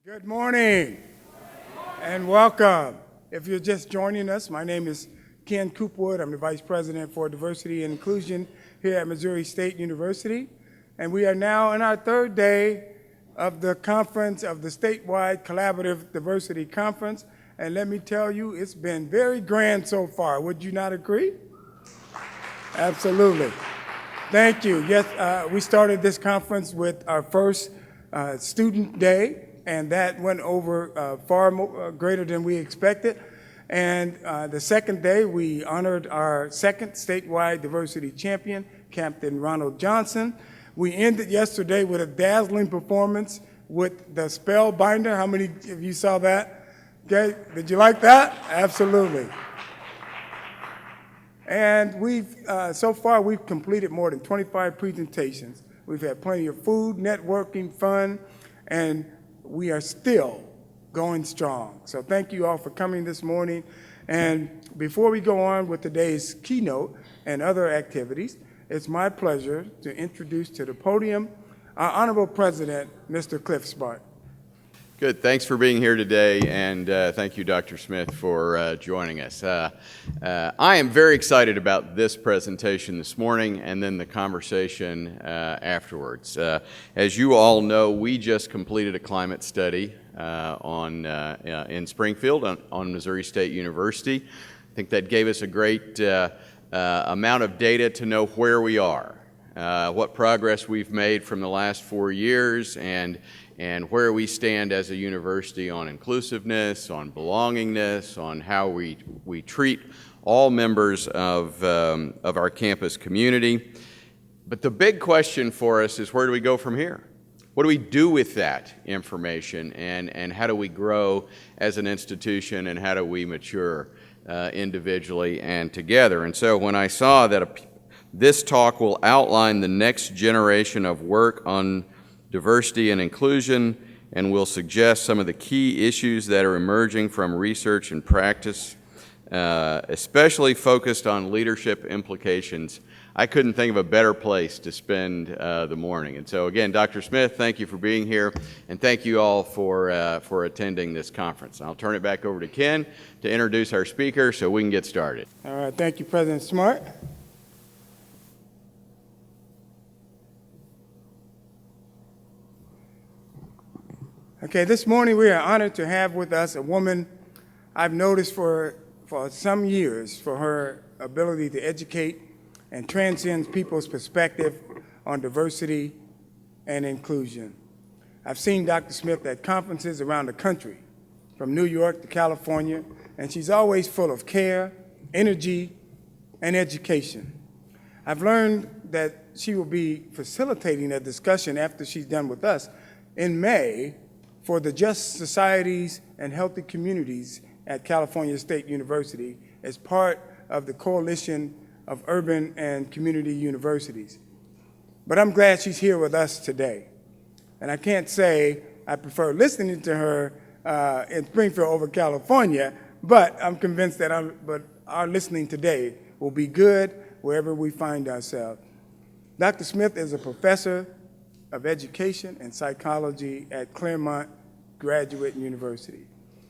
Good morning and welcome. If you're just joining us, my name is Ken Coopwood. I'm the Vice President for Diversity and Inclusion here at Missouri State University. And we are now in our third day of the conference of the statewide collaborative diversity conference. And let me tell you, it's been very grand so far. Would you not agree? Absolutely. Thank you. Yes, we started this conference with our first student day, and that went over far greater than we expected. And the second day, we honored our second statewide diversity champion, Captain Ronald Johnson. We ended yesterday with a dazzling performance with the Spellbinder. How many of you saw that? Okay, did you like that? Absolutely. And so far we've completed more than 25 presentations. We've had plenty of food, networking, fun, and we are still going strong. So thank you all for coming this morning. And before we go on with today's keynote and other activities, it's my pleasure to introduce to the podium our Honorable President, Mr. Cliff Smart. Good. Thanks for being here today, and thank you, Dr. Smith, for joining us. I am very excited about this presentation this morning and then the conversation afterwards. As you all know, we just completed a climate study in Springfield on Missouri State University. I think that gave us a great amount of data to know where we are, what progress we've made from the last 4 years, and where we stand as a university on inclusiveness, on belongingness, on how we treat all members of our campus community. But the big question for us is, where do we go from here? What do we do with that information, and how do we grow as an institution, and how do we mature individually and together? And so when I saw that this talk will outline the next generation of work on diversity and inclusion, and will suggest some of the key issues that are emerging from research and practice, especially focused on leadership implications. I couldn't think of a better place to spend the morning. And so again, Dr. Smith, thank you for being here, and thank you all for attending this conference. I'll turn it back over to Ken to introduce our speaker so we can get started. All right, thank you, President Smart. Okay, this morning we are honored to have with us a woman I've noticed for some years for her ability to educate and transcend people's perspective on diversity and inclusion. I've seen Dr. Smith at conferences around the country, from New York to California, and she's always full of care, energy, and education. I've learned that she will be facilitating a discussion after she's done with us in May for the Just Societies and Healthy Communities at California State University as part of the Coalition of Urban and Community Universities. But I'm glad she's here with us today. And I can't say I prefer listening to her in Springfield over California, but I'm convinced that our listening today will be good wherever we find ourselves. Dr. Smith is a professor of Education and Psychology at Claremont Graduate University.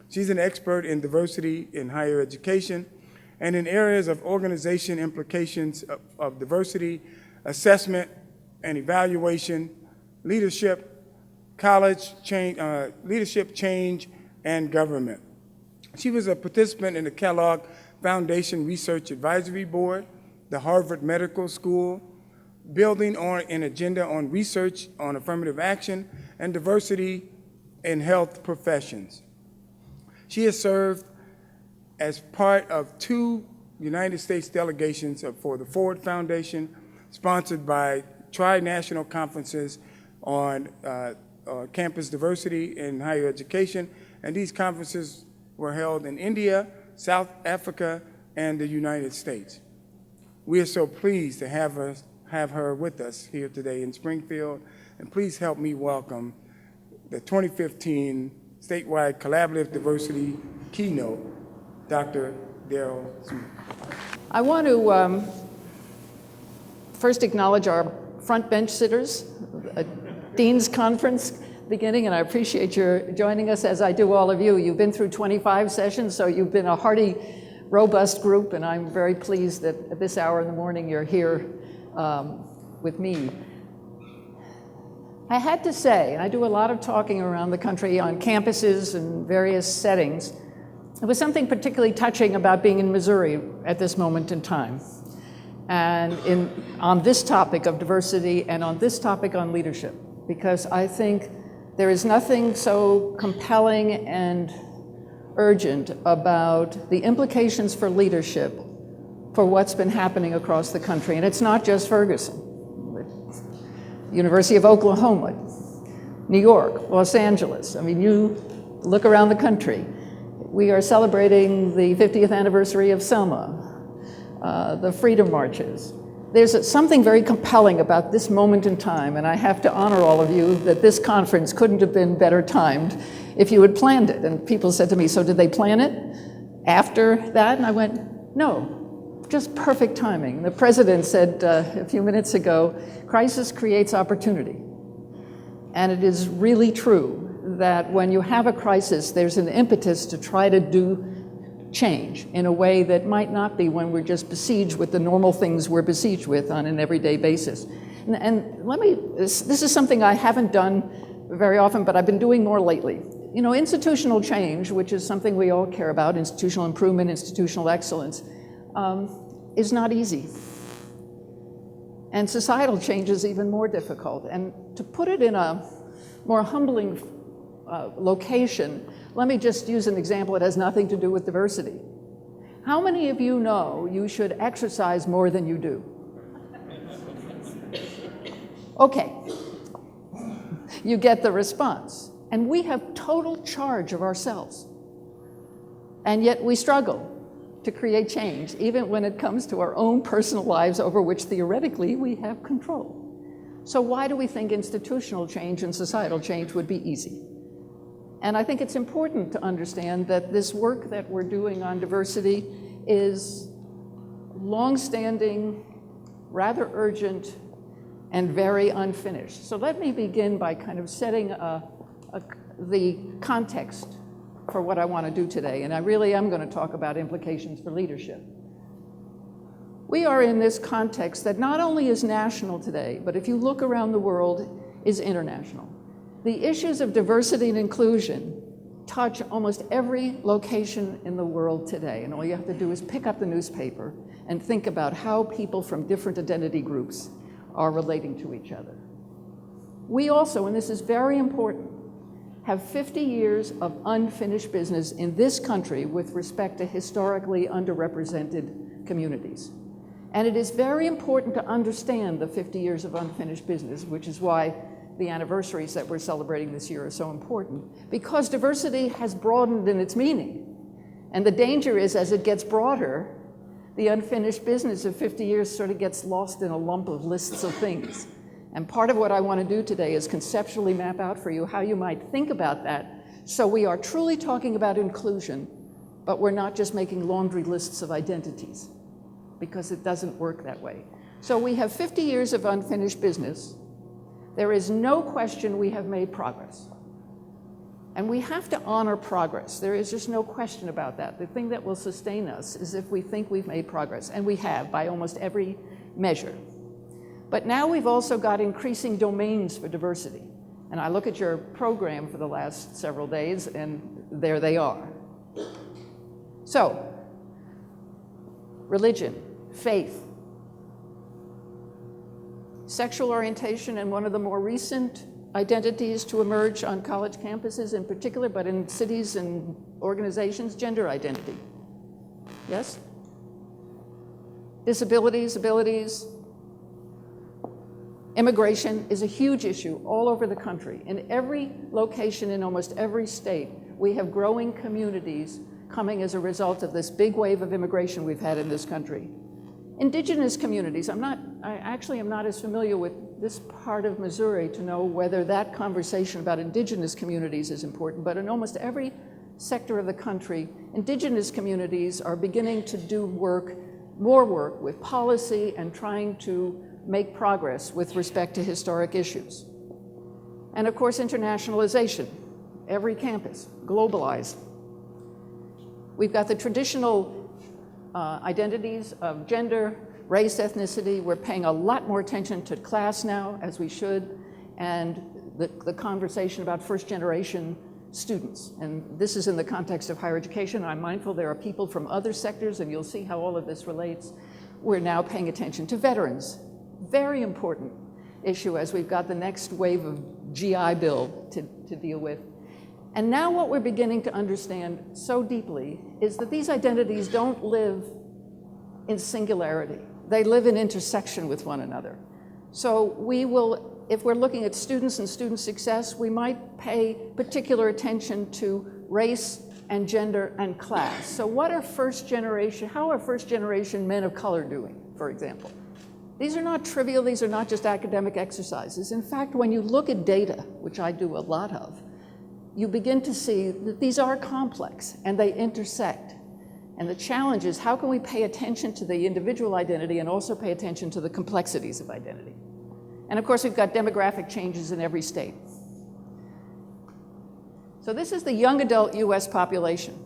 She's an expert in diversity in higher education and in areas of organization implications of diversity, assessment and evaluation, leadership, leadership change, and government. She was a participant in the Kellogg Foundation Research Advisory Board, the Harvard Medical School, building on an agenda on research on affirmative action and diversity in health professions. She has served as part of 2 United States delegations for the Ford Foundation, sponsored by tri-national conferences on campus diversity in higher education, and these conferences were held in India, South Africa, and the United States. We are so pleased to have her with us here today in Springfield, and please help me welcome the 2015 Statewide Collaborative Diversity Keynote, Dr. Daryl G. I want to first acknowledge our front bench sitters, Dean's Conference. beginning, and I appreciate your joining us, as I do all of you. You've been through 25 sessions, so you've been a hearty, robust group, and I'm very pleased that at this hour in the morning you're here with me. I had to say, I do a lot of talking around the country on campuses and various settings. There was something particularly touching about being in Missouri at this moment in time, and on this topic of diversity and on this topic on leadership, because I think there is nothing so compelling and urgent about the implications for leadership for what's been happening across the country. And it's not just Ferguson. University of Oklahoma, New York, Los Angeles. I mean, you look around the country. We are celebrating the 50th anniversary of Selma, the Freedom Marches. There's something very compelling about this moment in time, and I have to honor all of you that this conference couldn't have been better timed if you had planned it. And people said to me, so did they plan it after that? And I went, no, just perfect timing. The president said a few minutes ago, crisis creates opportunity. And it is really true that when you have a crisis, there's an impetus to try to do change in a way that might not be when we're just besieged with the normal things we're besieged with on an everyday basis. And this is something I haven't done very often, but I've been doing more lately. You know, institutional change, which is something we all care about, institutional improvement, institutional excellence, is not easy. And societal change is even more difficult. And to put it in a more humbling location, let me just use an example that has nothing to do with diversity. How many of you know you should exercise more than you do? Okay, you get the response. And we have total charge of ourselves. And yet we struggle to create change, even when it comes to our own personal lives over which theoretically we have control. So why do we think institutional change and societal change would be easy? And I think it's important to understand that this work that we're doing on diversity is long-standing, rather urgent, and very unfinished. So let me begin by kind of setting the context for what I want to do today. And I really am going to talk about implications for leadership. We are in this context that not only is national today, but if you look around the world, is international. The issues of diversity and inclusion touch almost every location in the world today. And all you have to do is pick up the newspaper and think about how people from different identity groups are relating to each other. We also, and this is very important, have 50 years of unfinished business in this country with respect to historically underrepresented communities. And it is very important to understand the 50 years of unfinished business, which is why the anniversaries that we're celebrating this year are so important, because diversity has broadened in its meaning. And the danger is, as it gets broader, the unfinished business of 50 years sort of gets lost in a lump of lists of things. And part of what I want to do today is conceptually map out for you how you might think about that, so we are truly talking about inclusion, but we're not just making laundry lists of identities, because it doesn't work that way. So we have 50 years of unfinished business. There is no question we have made progress. And we have to honor progress. There is just no question about that. The thing that will sustain us is if we think we've made progress, and we have by almost every measure. But now we've also got increasing domains for diversity. And I look at your program for the last several days, and there they are. So, religion, faith, sexual orientation, and one of the more recent identities to emerge on college campuses in particular, but in cities and organizations, gender identity. Yes? Disabilities, abilities. Immigration is a huge issue all over the country. In every location in almost every state, we have growing communities coming as a result of this big wave of immigration we've had in this country. Indigenous communities, I actually am not as familiar with this part of Missouri to know whether that conversation about indigenous communities is important, but in almost every sector of the country, indigenous communities are beginning to do more work with policy and trying to make progress with respect to historic issues. And of course, internationalization. Every campus, globalized. We've got the traditional identities of gender, race, ethnicity. We're paying a lot more attention to class now, as we should, and the conversation about first-generation students. And this is in the context of higher education. I'm mindful there are people from other sectors, and you'll see how all of this relates. We're now paying attention to veterans. Very important issue as we've got the next wave of GI Bill to deal with. And now what we're beginning to understand so deeply is that these identities don't live in singularity. They live in intersection with one another. So we will, if we're looking at students and student success, we might pay particular attention to race and gender and class. So how are first generation men of color doing, for example? These are not trivial, these are not just academic exercises. In fact, when you look at data, which I do a lot of, you begin to see that these are complex and they intersect. And the challenge is, how can we pay attention to the individual identity and also pay attention to the complexities of identity? And of course, we've got demographic changes in every state. So this is the young adult US population.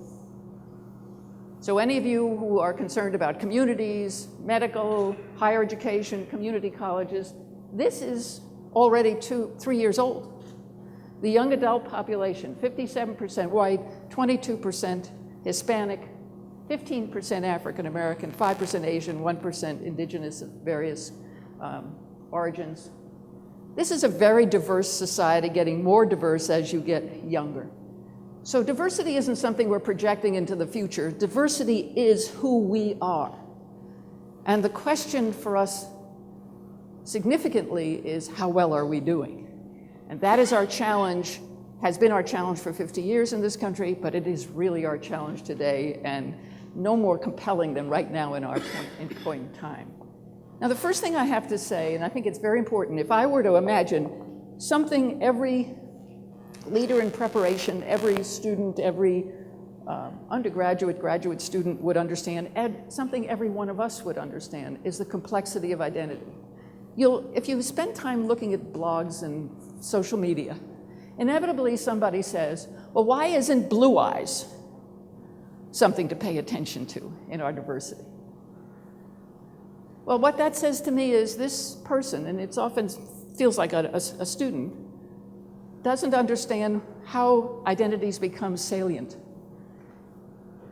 So any of you who are concerned about communities, medical, higher education, community colleges, this is already 3 years old. The young adult population, 57% white, 22% Hispanic, 15% African American, 5% Asian, 1% indigenous of various origins. This is a very diverse society, getting more diverse as you get younger. So diversity isn't something we're projecting into the future. Diversity is who we are. And the question for us significantly is, how well are we doing? And that is our challenge, has been our challenge for 50 years in this country, but it is really our challenge today, and no more compelling than right now in our point in time. Now, the first thing I have to say, and I think it's very important, if I were to imagine something every leader in preparation, every student, every undergraduate, graduate student would understand, something every one of us would understand, is the complexity of identity. If you spend time looking at blogs and social media, inevitably somebody says, well, why isn't blue eyes something to pay attention to in our diversity? Well, what that says to me is this person, and it often feels like a student, doesn't understand how identities become salient.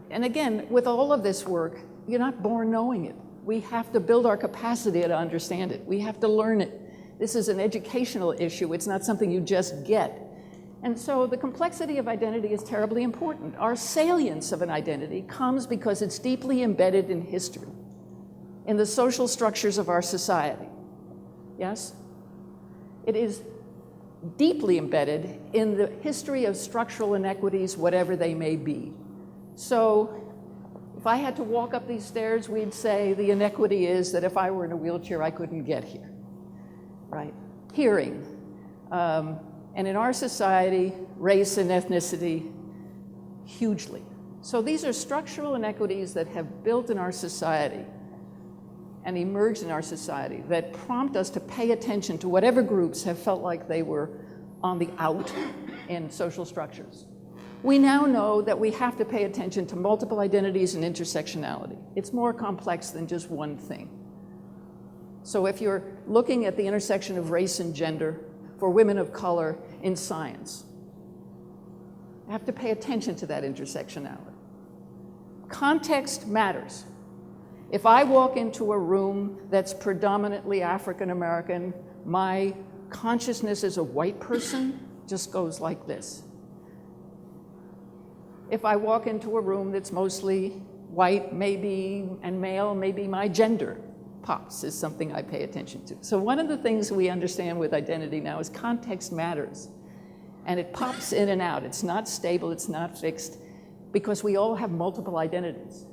And again, with all of this work, you're not born knowing it. We have to build our capacity to understand it. We have to learn it. This is an educational issue. It's not something you just get. And so the complexity of identity is terribly important. Our salience of an identity comes because it's deeply embedded in history, in the social structures of our society. Yes? It is deeply embedded in the history of structural inequities, whatever they may be. So if I had to walk up these stairs, we'd say the inequity is that if I were in a wheelchair, I couldn't get here, right? Hearing. And in our society, race and ethnicity, hugely. So these are structural inequities that have built in our society and emerged in our society that prompt us to pay attention to whatever groups have felt like they were on the out in social structures. We now know that we have to pay attention to multiple identities and intersectionality. It's more complex than just one thing. So if you're looking at the intersection of race and gender for women of color in science, you have to pay attention to that intersectionality. Context matters. If I walk into a room that's predominantly African American, my consciousness as a white person just goes like this. If I walk into a room that's mostly white, maybe, and male, maybe my gender pops is something I pay attention to. So one of the things we understand with identity now is context matters. And it pops in and out. It's not stable, it's not fixed, because we all have multiple identities.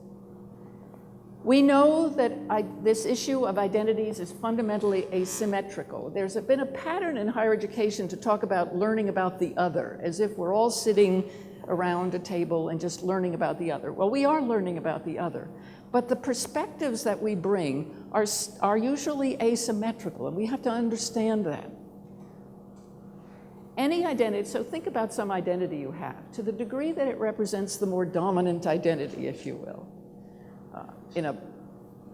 We know that this issue of identities is fundamentally asymmetrical. There's been a pattern in higher education to talk about learning about the other, as if we're all sitting around a table and just learning about the other. Well, we are learning about the other, but the perspectives that we bring are usually asymmetrical, and we have to understand that. Any identity, so think about some identity you have, to the degree that it represents the more dominant identity, if you will. In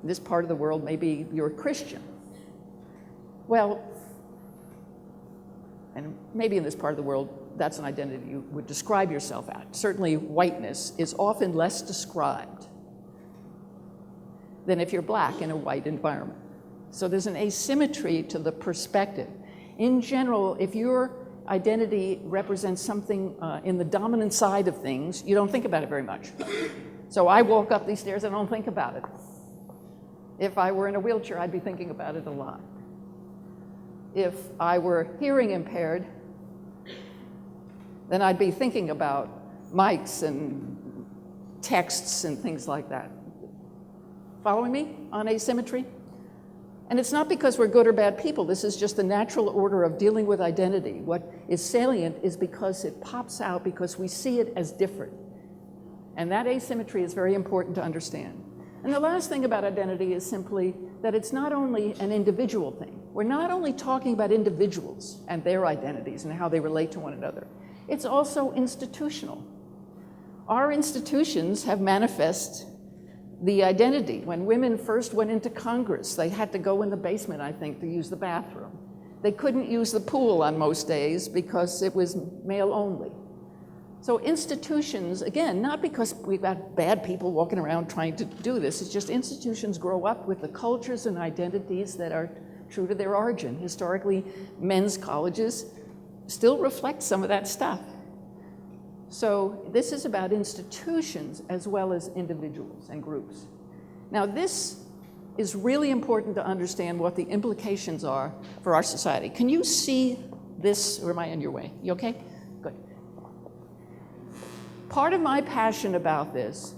this part of the world, maybe you're a Christian. Well, and maybe in this part of the world, that's an identity you would describe yourself at. Certainly whiteness is often less described than if you're black in a white environment. So there's an asymmetry to the perspective. In general, if your identity represents something in the dominant side of things, you don't think about it very much. So I walk up these stairs and I don't think about it. If I were in a wheelchair, I'd be thinking about it a lot. If I were hearing impaired, then I'd be thinking about mics and texts and things like that. Following me on asymmetry? And it's not because we're good or bad people. This is just the natural order of dealing with identity. What is salient is because it pops out, because we see it as different. And that asymmetry is very important to understand. And the last thing about identity is simply that it's not only an individual thing. We're not only talking about individuals and their identities and how they relate to one another. It's also institutional. Our institutions have manifest the identity. When women first went into Congress, they had to go in the basement, I think, to use the bathroom. They couldn't use the pool on most days because it was male only. So institutions, again, not because we've got bad people walking around trying to do this, it's just institutions grow up with the cultures and identities that are true to their origin. Historically, men's colleges still reflect some of that stuff. So this is about institutions as well as individuals and groups. Now this is really important to understand what the implications are for our society. Can you see this, or am I in your way? You okay? Good. Part of my passion about this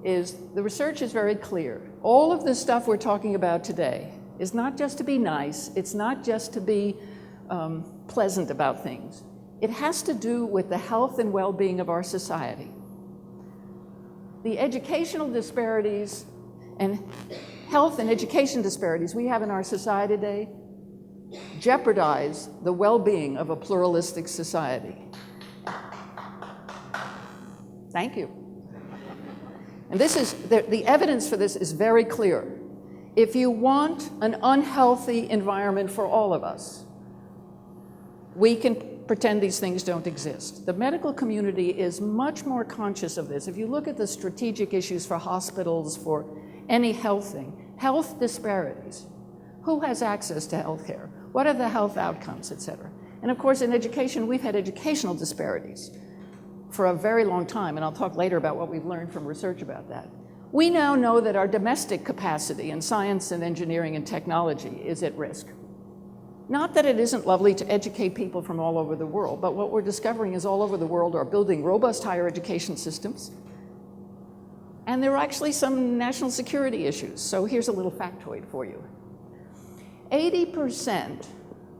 is the research is very clear. All of the stuff we're talking about today is not just to be nice, it's not just to be pleasant about things. It has to do with the health and well-being of our society. The educational disparities and health and education disparities we have in our society today jeopardize the well-being of a pluralistic society. Thank you. And this is, the evidence for this is very clear. If you want an unhealthy environment for all of us, we can pretend these things don't exist. The medical community is much more conscious of this. If you look at the strategic issues for hospitals, for any health thing, health disparities, who has access to health care? What are the health outcomes, et cetera? And of course, in education, we've had educational disparities for a very long time, and I'll talk later about what we've learned from research about that. We now know that our domestic capacity in science and engineering and technology is at risk. Not that it isn't lovely to educate people from all over the world, but what we're discovering is all over the world are building robust higher education systems, and there are actually some national security issues. So here's a little factoid for you. 80%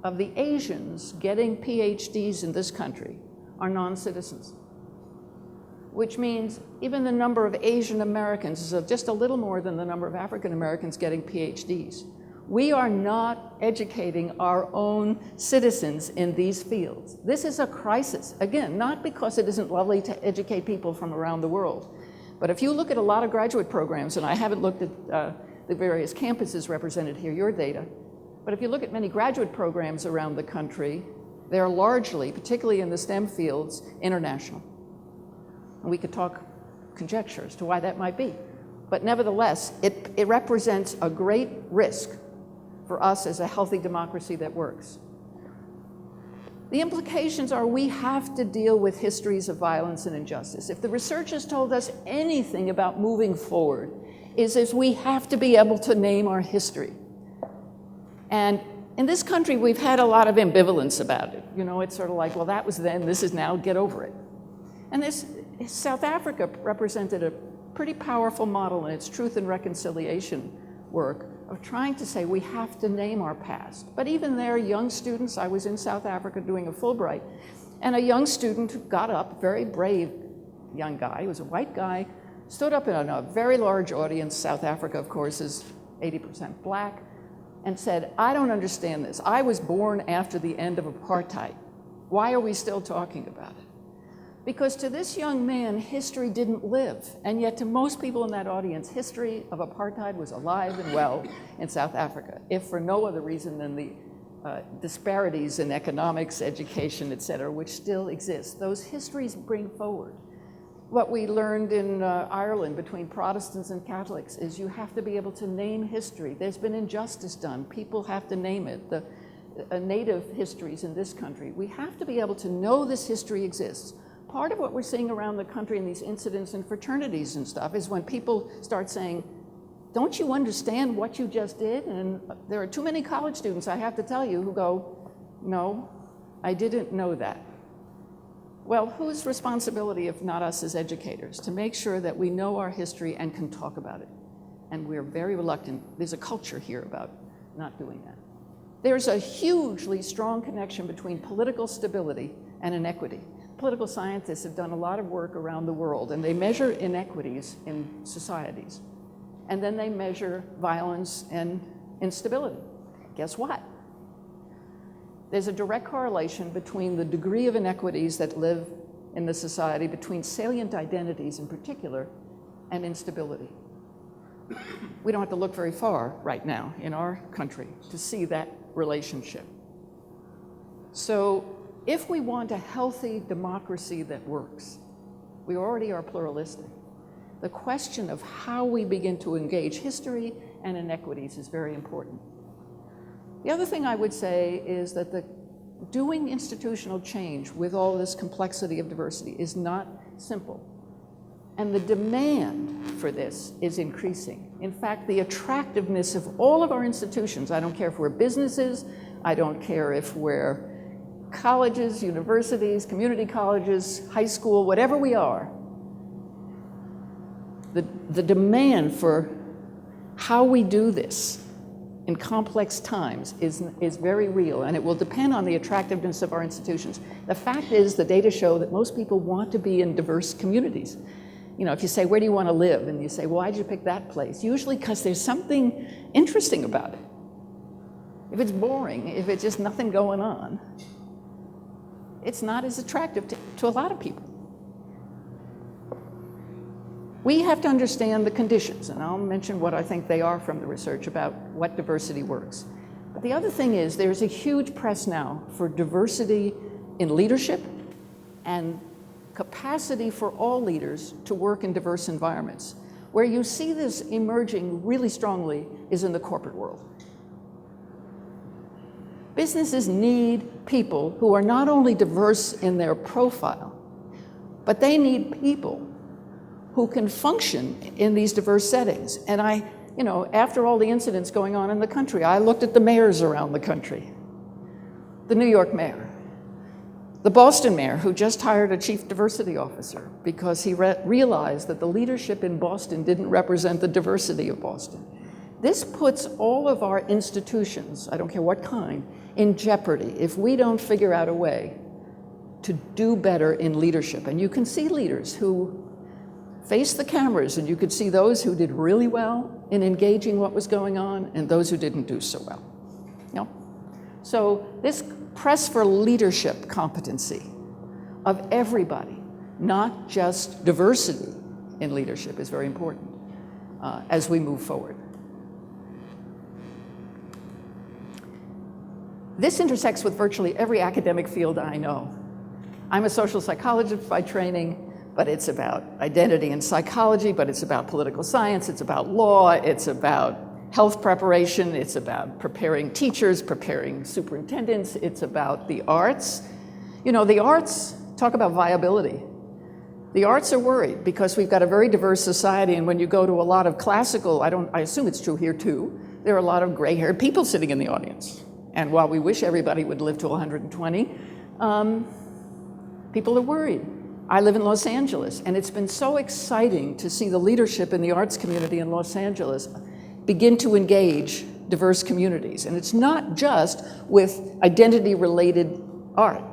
of the Asians getting PhDs in this country are non-citizens, which means even the number of Asian Americans is just a little more than the number of African Americans getting PhDs. We are not educating our own citizens in these fields. This is a crisis. Again, not because it isn't lovely to educate people from around the world, but if you look at a lot of graduate programs, and I haven't looked at the various campuses represented here, your data, but if you look at many graduate programs around the country, they're largely, particularly in the STEM fields, international. And we could talk conjecture as to why that might be. But nevertheless, it represents a great risk for us as a healthy democracy that works. The implications are we have to deal with histories of violence and injustice. If the research has told us anything about moving forward, is we have to be able to name our history. And in this country, we've had a lot of ambivalence about it. You know, it's sort of like, well, that was then, this is now, get over it. And South Africa represented a pretty powerful model in its truth and reconciliation work of trying to say we have to name our past. But even there, young students, I was in South Africa doing a Fulbright, and a young student got up, very brave young guy, he was a white guy, stood up in a very large audience, South Africa, of course, is 80% black, and said, I don't understand this. I was born after the end of apartheid. Why are we still talking about it? Because to this young man, history didn't live. And yet to most people in that audience, history of apartheid was alive and well in South Africa, if for no other reason than the disparities in economics, education, et cetera, which still exist. Those histories bring forward. What we learned in Ireland between Protestants and Catholics is you have to be able to name history. There's been injustice done. People have to name it. The native histories in this country, we have to be able to know this history exists. Part of what we're seeing around the country in these incidents and fraternities and stuff is when people start saying, don't you understand what you just did? And there are too many college students, I have to tell you, who go, no, I didn't know that. Well, whose responsibility, if not us as educators, to make sure that we know our history and can talk about it? And we're very reluctant. There's a culture here about not doing that. There's a hugely strong connection between political stability and inequity. Political scientists have done a lot of work around the world, and they measure inequities in societies. And then they measure violence and instability. Guess what? There's a direct correlation between the degree of inequities that live in the society, between salient identities in particular, and instability. We don't have to look very far right now in our country to see that relationship. So if we want a healthy democracy that works, we already are pluralistic. The question of how we begin to engage history and inequities is very important. The other thing I would say is that doing institutional change with all this complexity of diversity is not simple. And the demand for this is increasing. In fact, the attractiveness of all of our institutions, I don't care if we're businesses, I don't care if we're colleges, universities, community colleges, high school, whatever we are, the demand for how we do this in complex times is very real, and it will depend on the attractiveness of our institutions. The fact is, the data show that most people want to be in diverse communities. You know, if you say, where do you want to live? And you say, well, why'd you pick that place? Usually because there's something interesting about it. If it's boring, if it's just nothing going on, it's not as attractive to a lot of people. We have to understand the conditions, and I'll mention what I think they are from the research about what diversity works. But the other thing is there's a huge press now for diversity in leadership and capacity for all leaders to work in diverse environments. Where you see this emerging really strongly is in the corporate world. Businesses need people who are not only diverse in their profile, but they need people who can function in these diverse settings. And after all the incidents going on in the country, I looked at the mayors around the country. The New York mayor, the Boston mayor, who just hired a chief diversity officer because he realized that the leadership in Boston didn't represent the diversity of Boston. This puts all of our institutions, I don't care what kind, in jeopardy if we don't figure out a way to do better in leadership. And you can see leaders who face the cameras, and you could see those who did really well in engaging what was going on and those who didn't do so well. So this press for leadership competency of everybody, not just diversity in leadership, is very important as we move forward. This intersects with virtually every academic field I know. I'm a social psychologist by training, but it's about identity and psychology, but it's about political science, it's about law, it's about health preparation, it's about preparing teachers, preparing superintendents, it's about the arts. You know, the arts, talk about viability. The arts are worried because we've got a very diverse society, and when you go to a lot of classical, I assume it's true here too, there are a lot of gray-haired people sitting in the audience. And while we wish everybody would live to 120, people are worried. I live in Los Angeles, and it's been so exciting to see the leadership in the arts community in Los Angeles begin to engage diverse communities. And it's not just with identity-related art.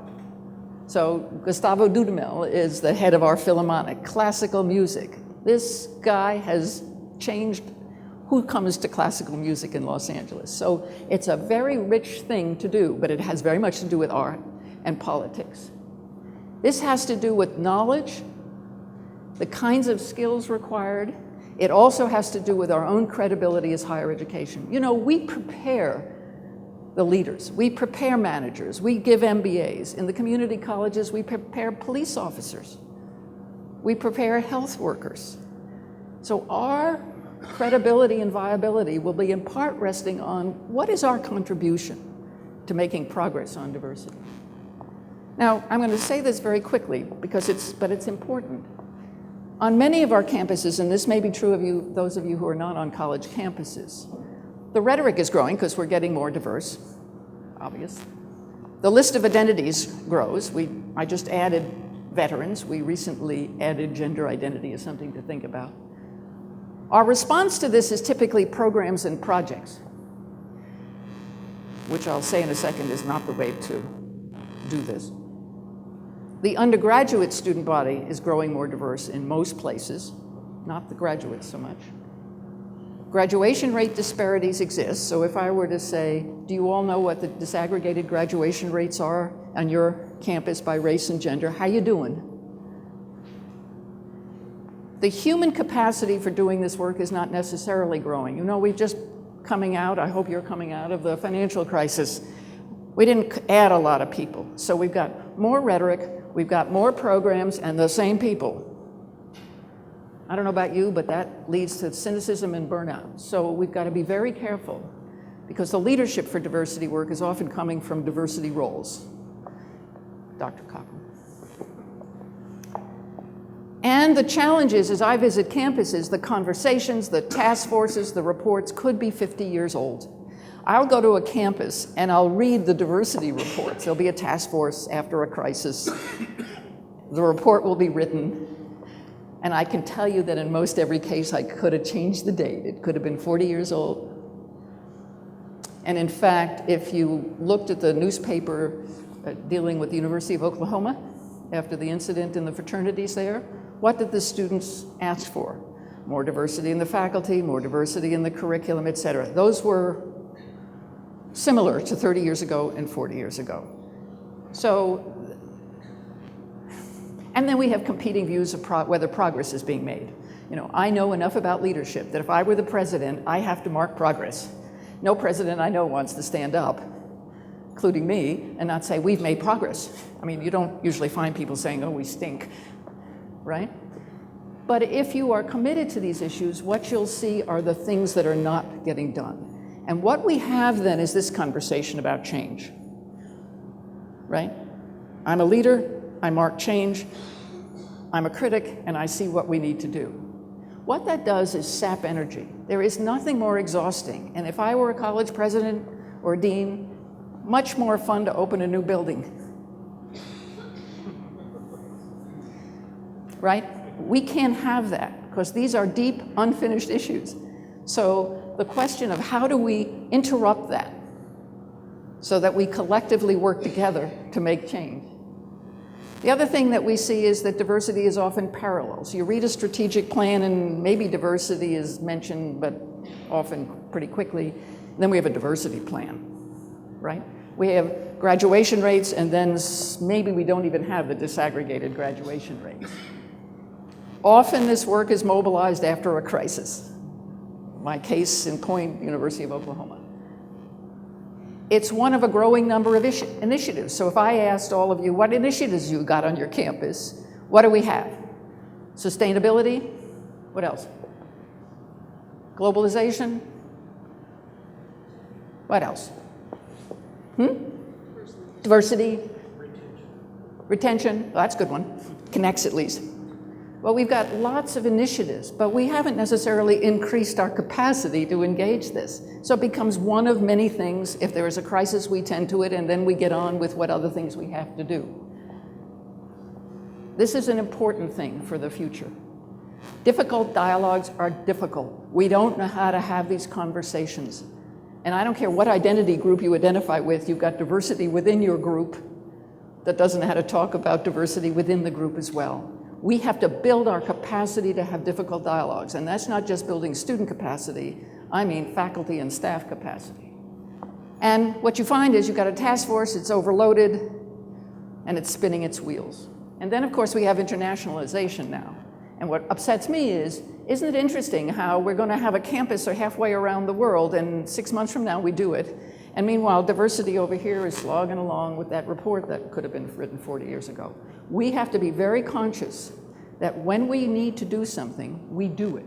So Gustavo Dudamel is the head of our Philharmonic, classical music. This guy has changed who comes to classical music in Los Angeles. So it's a very rich thing to do, but it has very much to do with art, and politics. This has to do with knowledge, the kinds of skills required. It also has to do with our own credibility as higher education. You know, we prepare the leaders, we prepare managers, we give MBAs. In the community colleges, we prepare police officers, we prepare health workers. So our credibility and viability will be in part resting on what is our contribution to making progress on diversity. Now, I'm going to say this very quickly because it's important. On many of our campuses, and this may be true of you, those of you who are not on college campuses, the rhetoric is growing because we're getting more diverse, obvious. The list of identities grows. I just added veterans. We recently added gender identity as something to think about. Our response to this is typically programs and projects, which I'll say in a second is not the way to do this. The undergraduate student body is growing more diverse in most places, not the graduates so much. Graduation rate disparities exist, so if I were to say, do you all know what the disaggregated graduation rates are on your campus by race and gender? How you doing? The human capacity for doing this work is not necessarily growing. You know, we're just coming out, I hope you're coming out of the financial crisis. We didn't add a lot of people, so we've got more rhetoric, we've got more programs, and the same people. I don't know about you, but that leads to cynicism and burnout. So we've got to be very careful because the leadership for diversity work is often coming from diversity roles. Dr. Cochran. And the challenge is, as I visit campuses, the conversations, the task forces, the reports could be 50 years old. I'll go to a campus and I'll read the diversity reports. There'll be a task force after a crisis. The report will be written. And I can tell you that in most every case, I could have changed the date. It could have been 40 years old. And in fact, if you looked at the newspaper dealing with the University of Oklahoma after the incident in the fraternities there, what did the students ask for? More diversity in the faculty, more diversity in the curriculum, et cetera. Those were similar to 30 years ago and 40 years ago. So, and then we have competing views of whether progress is being made. You know, I know enough about leadership that if I were the president, I have to mark progress. No president I know wants to stand up, including me, and not say, we've made progress. I mean, you don't usually find people saying, oh, we stink, right? But if you are committed to these issues, what you'll see are the things that are not getting done. And what we have then is this conversation about change, right? I'm a leader, I mark change, I'm a critic, and I see what we need to do. What that does is sap energy. There is nothing more exhausting. And if I were a college president or dean, much more fun to open a new building. Right? We can't have that because these are deep, unfinished issues. So the question of how do we interrupt that so that we collectively work together to make change? The other thing that we see is that diversity is often parallels. You read a strategic plan and maybe diversity is mentioned, but often pretty quickly. Then we have a diversity plan, right? We have graduation rates and then maybe we don't even have the disaggregated graduation rates. Often this work is mobilized after a crisis. My case in point, University of Oklahoma. It's one of a growing number of initiatives. So if I asked all of you what initiatives you got on your campus, what do we have? Sustainability, what else? Globalization, what else? Diversity, retention, well, that's a good one, connects at least. Well, we've got lots of initiatives, but we haven't necessarily increased our capacity to engage this. So it becomes one of many things. If there is a crisis, we tend to it, and then we get on with what other things we have to do. This is an important thing for the future. Difficult dialogues are difficult. We don't know how to have these conversations. And I don't care what identity group you identify with, you've got diversity within your group that doesn't know how to talk about diversity within the group as well. We have to build our capacity to have difficult dialogues, and that's not just building student capacity, I mean faculty and staff capacity. And what you find is you've got a task force, it's overloaded, and it's spinning its wheels. And then, of course, we have internationalization now. And what upsets me is, isn't it interesting how we're going to have a campus halfway around the world, and 6 months from now we do it, and meanwhile diversity over here is slogging along with that report that could have been written 40 years ago. We have to be very conscious that when we need to do something, we do it.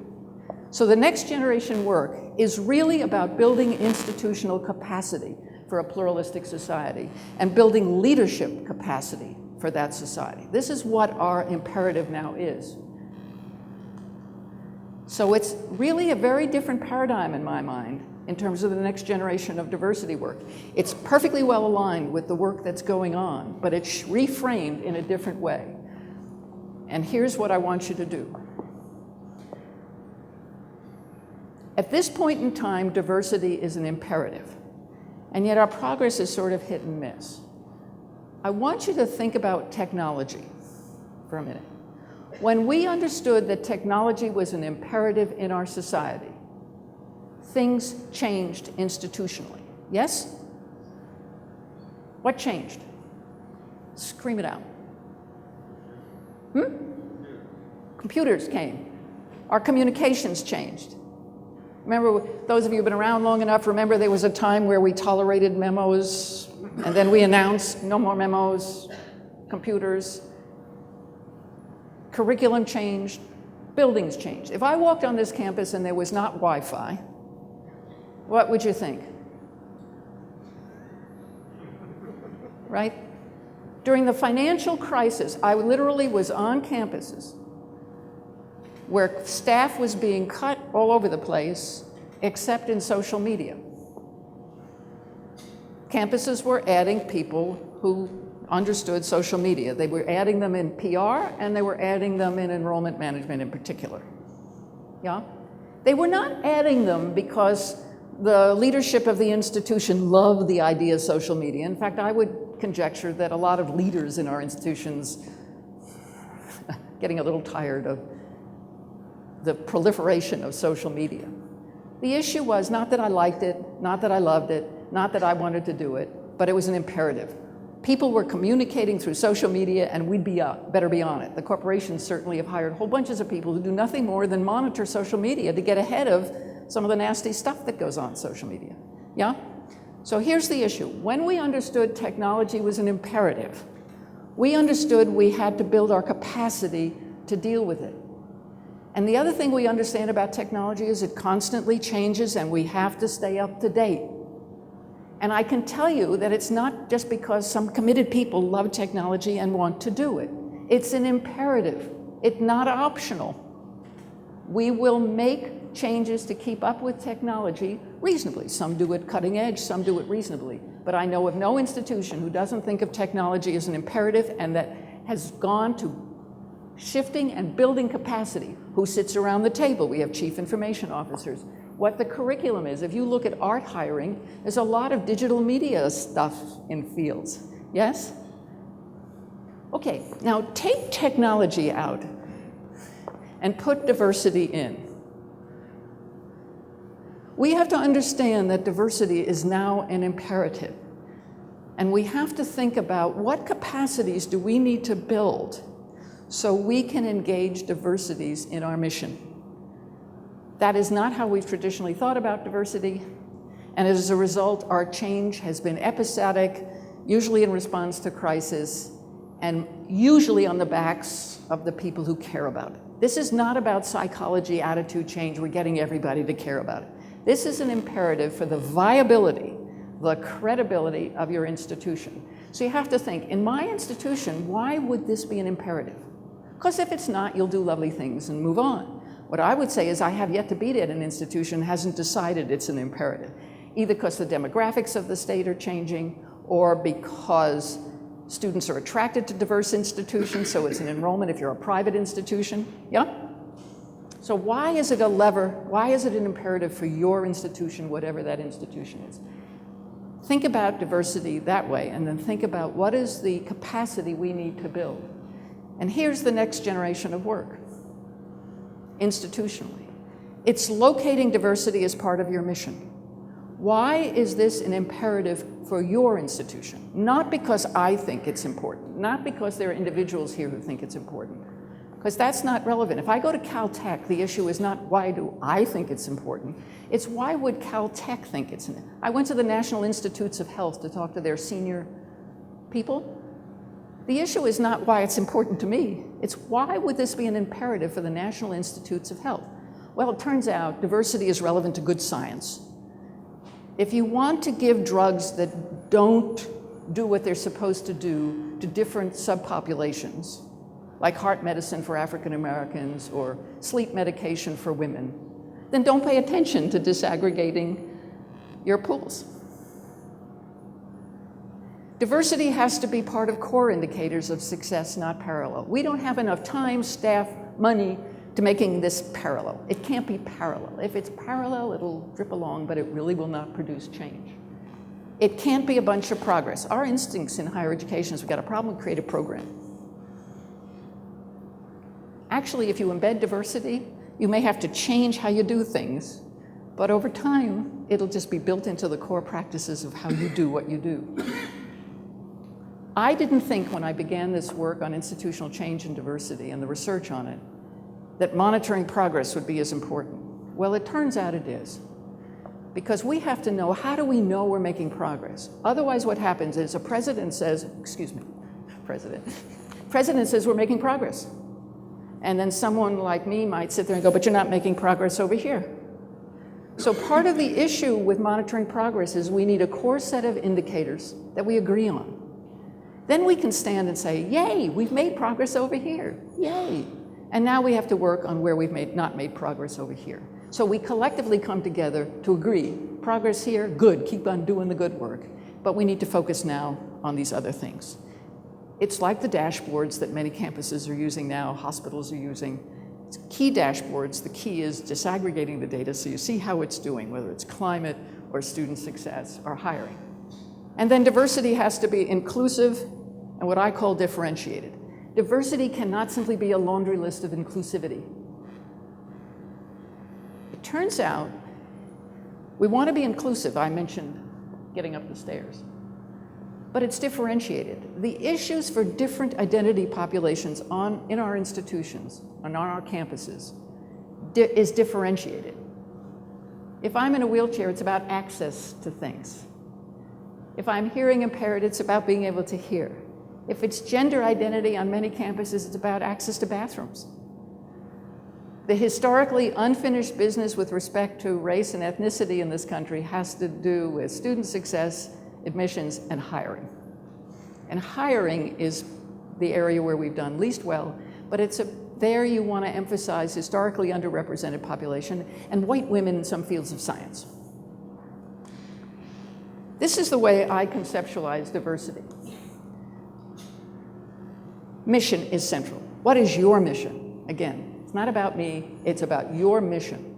So the next generation work is really about building institutional capacity for a pluralistic society and building leadership capacity for that society. This is what our imperative now is. So it's really a very different paradigm in my mind in terms of the next generation of diversity work. It's perfectly well aligned with the work that's going on, but it's reframed in a different way. And here's what I want you to do. At this point in time, diversity is an imperative, and yet our progress is sort of hit and miss. I want you to think about technology for a minute. When we understood that technology was an imperative in our society, things changed institutionally. Yes? What changed? Scream it out. Computers came. Our communications changed. Remember, those of you who've been around long enough, remember there was a time where we tolerated memos, and then we announced no more memos, computers. Curriculum changed, buildings changed. If I walked on this campus and there was not Wi-Fi, what would you think? Right? During the financial crisis, I literally was on campuses where staff was being cut all over the place, except in social media. Campuses were adding people who understood social media. They were adding them in PR, and they were adding them in enrollment management in particular. Yeah? They were not adding them because the leadership of the institution loved the idea of social media. In fact, I would conjecture that a lot of leaders in our institutions getting a little tired of the proliferation of social media. The issue was not that I liked it, not that I loved it, not that I wanted to do it, but it was an imperative. People were communicating through social media, and we'd better be on it. The corporations certainly have hired whole bunches of people who do nothing more than monitor social media to get ahead of some of the nasty stuff that goes on social media. Yeah? So here's the issue. When we understood technology was an imperative, we understood we had to build our capacity to deal with it. And the other thing we understand about technology is it constantly changes, and we have to stay up to date. And I can tell you that it's not just because some committed people love technology and want to do it. It's an imperative. It's not optional. We will make changes to keep up with technology reasonably. Some do it cutting edge, some do it reasonably. But I know of no institution who doesn't think of technology as an imperative and that has gone to shifting and building capacity. Who sits around the table? We have chief information officers. What the curriculum is, if you look at art hiring, there's a lot of digital media stuff in fields. Yes? Okay, now take technology out and put diversity in. We have to understand that diversity is now an imperative. And we have to think about what capacities do we need to build so we can engage diversities in our mission. That is not how we've traditionally thought about diversity, and as a result, our change has been episodic, usually in response to crisis, and usually on the backs of the people who care about it. This is not about psychology, attitude change, we're getting everybody to care about it. This is an imperative for the viability, the credibility of your institution. So you have to think, in my institution, why would this be an imperative? Because if it's not, you'll do lovely things and move on. What I would say is I have yet to be at an institution that hasn't decided it's an imperative, either because the demographics of the state are changing or because students are attracted to diverse institutions, so it's an enrollment if you're a private institution. Yeah? So why is it a lever, why is it an imperative for your institution, whatever that institution is? Think about diversity that way, and then think about what is the capacity we need to build. And here's the next generation of work. Institutionally, it's locating diversity as part of your mission. Why is this an imperative for your institution? Not because I think it's important, not because there are individuals here who think it's important, because that's not relevant. If I go to Caltech, the issue is not why do I think it's important, it's why would Caltech think it's important. I went to the National Institutes of Health to talk to their senior people. The issue is not why it's important to me, it's why would this be an imperative for the National Institutes of Health? Well, it turns out diversity is relevant to good science. If you want to give drugs that don't do what they're supposed to do to different subpopulations, like heart medicine for African Americans or sleep medication for women, then don't pay attention to disaggregating your pools. Diversity has to be part of core indicators of success, not parallel. We don't have enough time, staff, money to making this parallel. It can't be parallel. If it's parallel, it'll drip along, but it really will not produce change. It can't be a bunch of progress. Our instincts in higher education is we've got a problem, create a program. Actually, if you embed diversity, you may have to change how you do things, but over time, it'll just be built into the core practices of how you do what you do. I didn't think when I began this work on institutional change and diversity and the research on it, that monitoring progress would be as important. Well, it turns out it is. Because we have to know, how do we know we're making progress? Otherwise, what happens is a president says, president says we're making progress. And then someone like me might sit there and go, but you're not making progress over here. So part of the issue with monitoring progress is we need a core set of indicators that we agree on. Then we can stand and say, yay, we've made progress over here, yay. And now we have to work on where we've not made progress over here. So we collectively come together to agree, progress here, good, keep on doing the good work. But we need to focus now on these other things. It's like the dashboards that many campuses are using now, hospitals are using. It's key dashboards. The key is disaggregating the data so you see how it's doing, whether it's climate or student success or hiring. And then diversity has to be inclusive and what I call differentiated. Diversity cannot simply be a laundry list of inclusivity. It turns out we want to be inclusive. I mentioned getting up the stairs. But it's differentiated. The issues for different identity populations in our institutions and on our campuses is differentiated. If I'm in a wheelchair, it's about access to things. If I'm hearing impaired, it's about being able to hear. If it's gender identity on many campuses, it's about access to bathrooms. The historically unfinished business with respect to race and ethnicity in this country has to do with student success, admissions, and hiring. And hiring is the area where we've done least well, but there you want to emphasize historically underrepresented population and white women in some fields of science. This is the way I conceptualize diversity. Mission is central. What is your mission? Again, it's not about me, it's about your mission.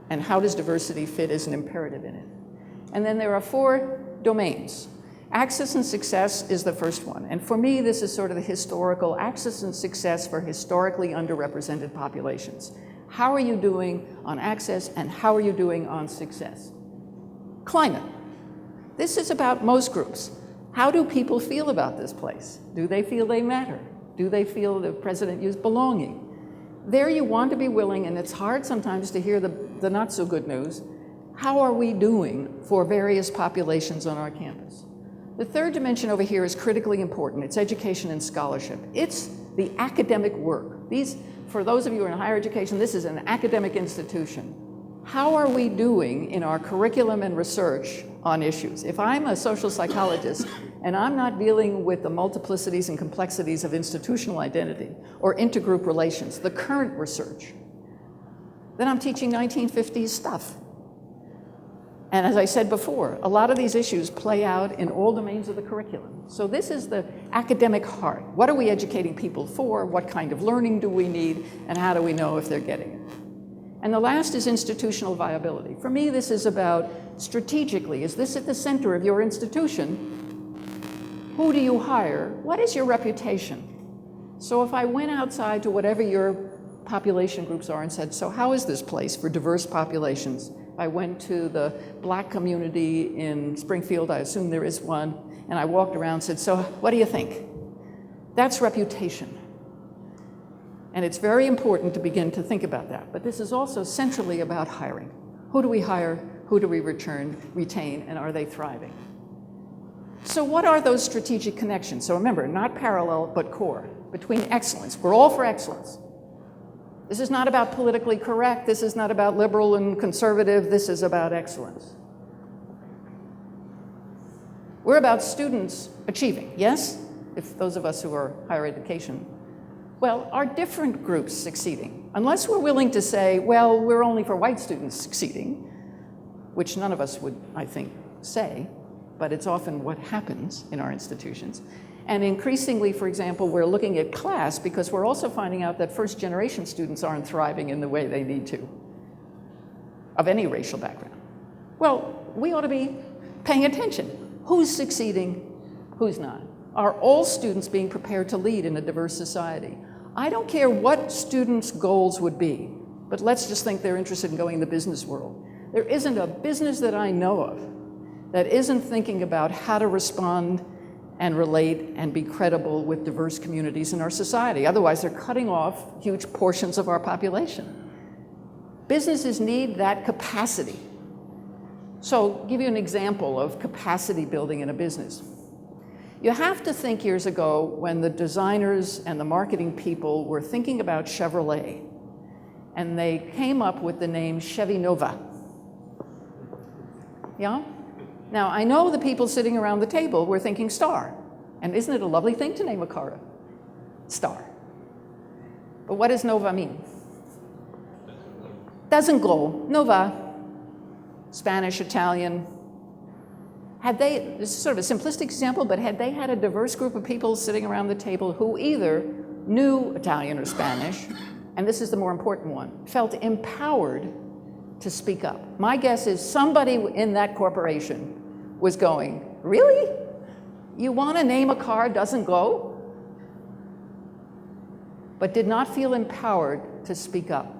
And how does diversity fit as an imperative in it? And then there are 4 domains. Access and success is the first one. And for me, this is sort of the historical access and success for historically underrepresented populations. How are you doing on access and how are you doing on success? Climate. This is about most groups. How do people feel about this place? Do they feel they matter? Do they feel the president used belonging? There you want to be willing, and it's hard sometimes to hear the not so good news. How are we doing for various populations on our campus? The third dimension over here is critically important. It's education and scholarship. It's the academic work. For those of you who are in higher education, this is an academic institution. How are we doing in our curriculum and research on issues? If I'm a social psychologist and I'm not dealing with the multiplicities and complexities of institutional identity or intergroup relations, the current research, then I'm teaching 1950s stuff. And as I said before, a lot of these issues play out in all domains of the curriculum. So this is the academic heart. What are we educating people for? What kind of learning do we need? And how do we know if they're getting it? And the last is institutional viability. For me, this is about strategically, is this at the center of your institution? Who do you hire? What is your reputation? So if I went outside to whatever your population groups are and said, so how is this place for diverse populations? I went to the black community in Springfield, I assume there is one, and I walked around and said, so what do you think? That's reputation. And it's very important to begin to think about that. But this is also centrally about hiring. Who do we hire? Who do we retain? And are they thriving? So what are those strategic connections? So remember, not parallel, but core, between excellence. We're all for excellence. This is not about politically correct. This is not about liberal and conservative. This is about excellence. We're about students achieving, yes? If those of us who are higher education. Well, are different groups succeeding? Unless we're willing to say, well, we're only for white students succeeding, which none of us would, I think, say, but it's often what happens in our institutions. And increasingly, for example, we're looking at class because we're also finding out that first-generation students aren't thriving in the way they need to, of any racial background. Well, we ought to be paying attention. Who's succeeding? Who's not? Are all students being prepared to lead in a diverse society? I don't care what students' goals would be, but let's just think they're interested in going in the business world. There isn't a business that I know of that isn't thinking about how to respond and relate and be credible with diverse communities in our society. Otherwise, they're cutting off huge portions of our population. Businesses need that capacity. So, I'll give you an example of capacity building in a business. You have to think years ago when the designers and the marketing people were thinking about Chevrolet, and they came up with the name Chevy Nova. Yeah? Now, I know the people sitting around the table were thinking Star, and isn't it a lovely thing to name a car Star? But what does Nova mean? Doesn't glow. Nova. Spanish, Italian. Had they, this is sort of a simplistic example, but had they had a diverse group of people sitting around the table who either knew Italian or Spanish, and this is the more important one, felt empowered to speak up. My guess is somebody in that corporation was going, really? You want to name a car doesn't go? But did not feel empowered to speak up.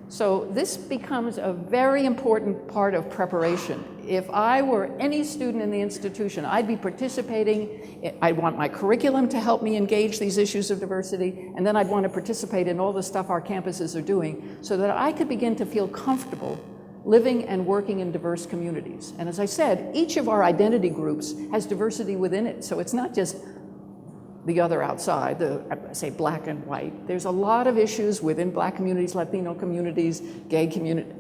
So this becomes a very important part of preparation. If I were any student in the institution, I'd be participating. I'd want my curriculum to help me engage these issues of diversity, and then I'd want to participate in all the stuff our campuses are doing so that I could begin to feel comfortable living and working in diverse communities. And as I said, each of our identity groups has diversity within it. So it's not just the other outside, say black and white. There's a lot of issues within black communities, Latino communities, gay communities.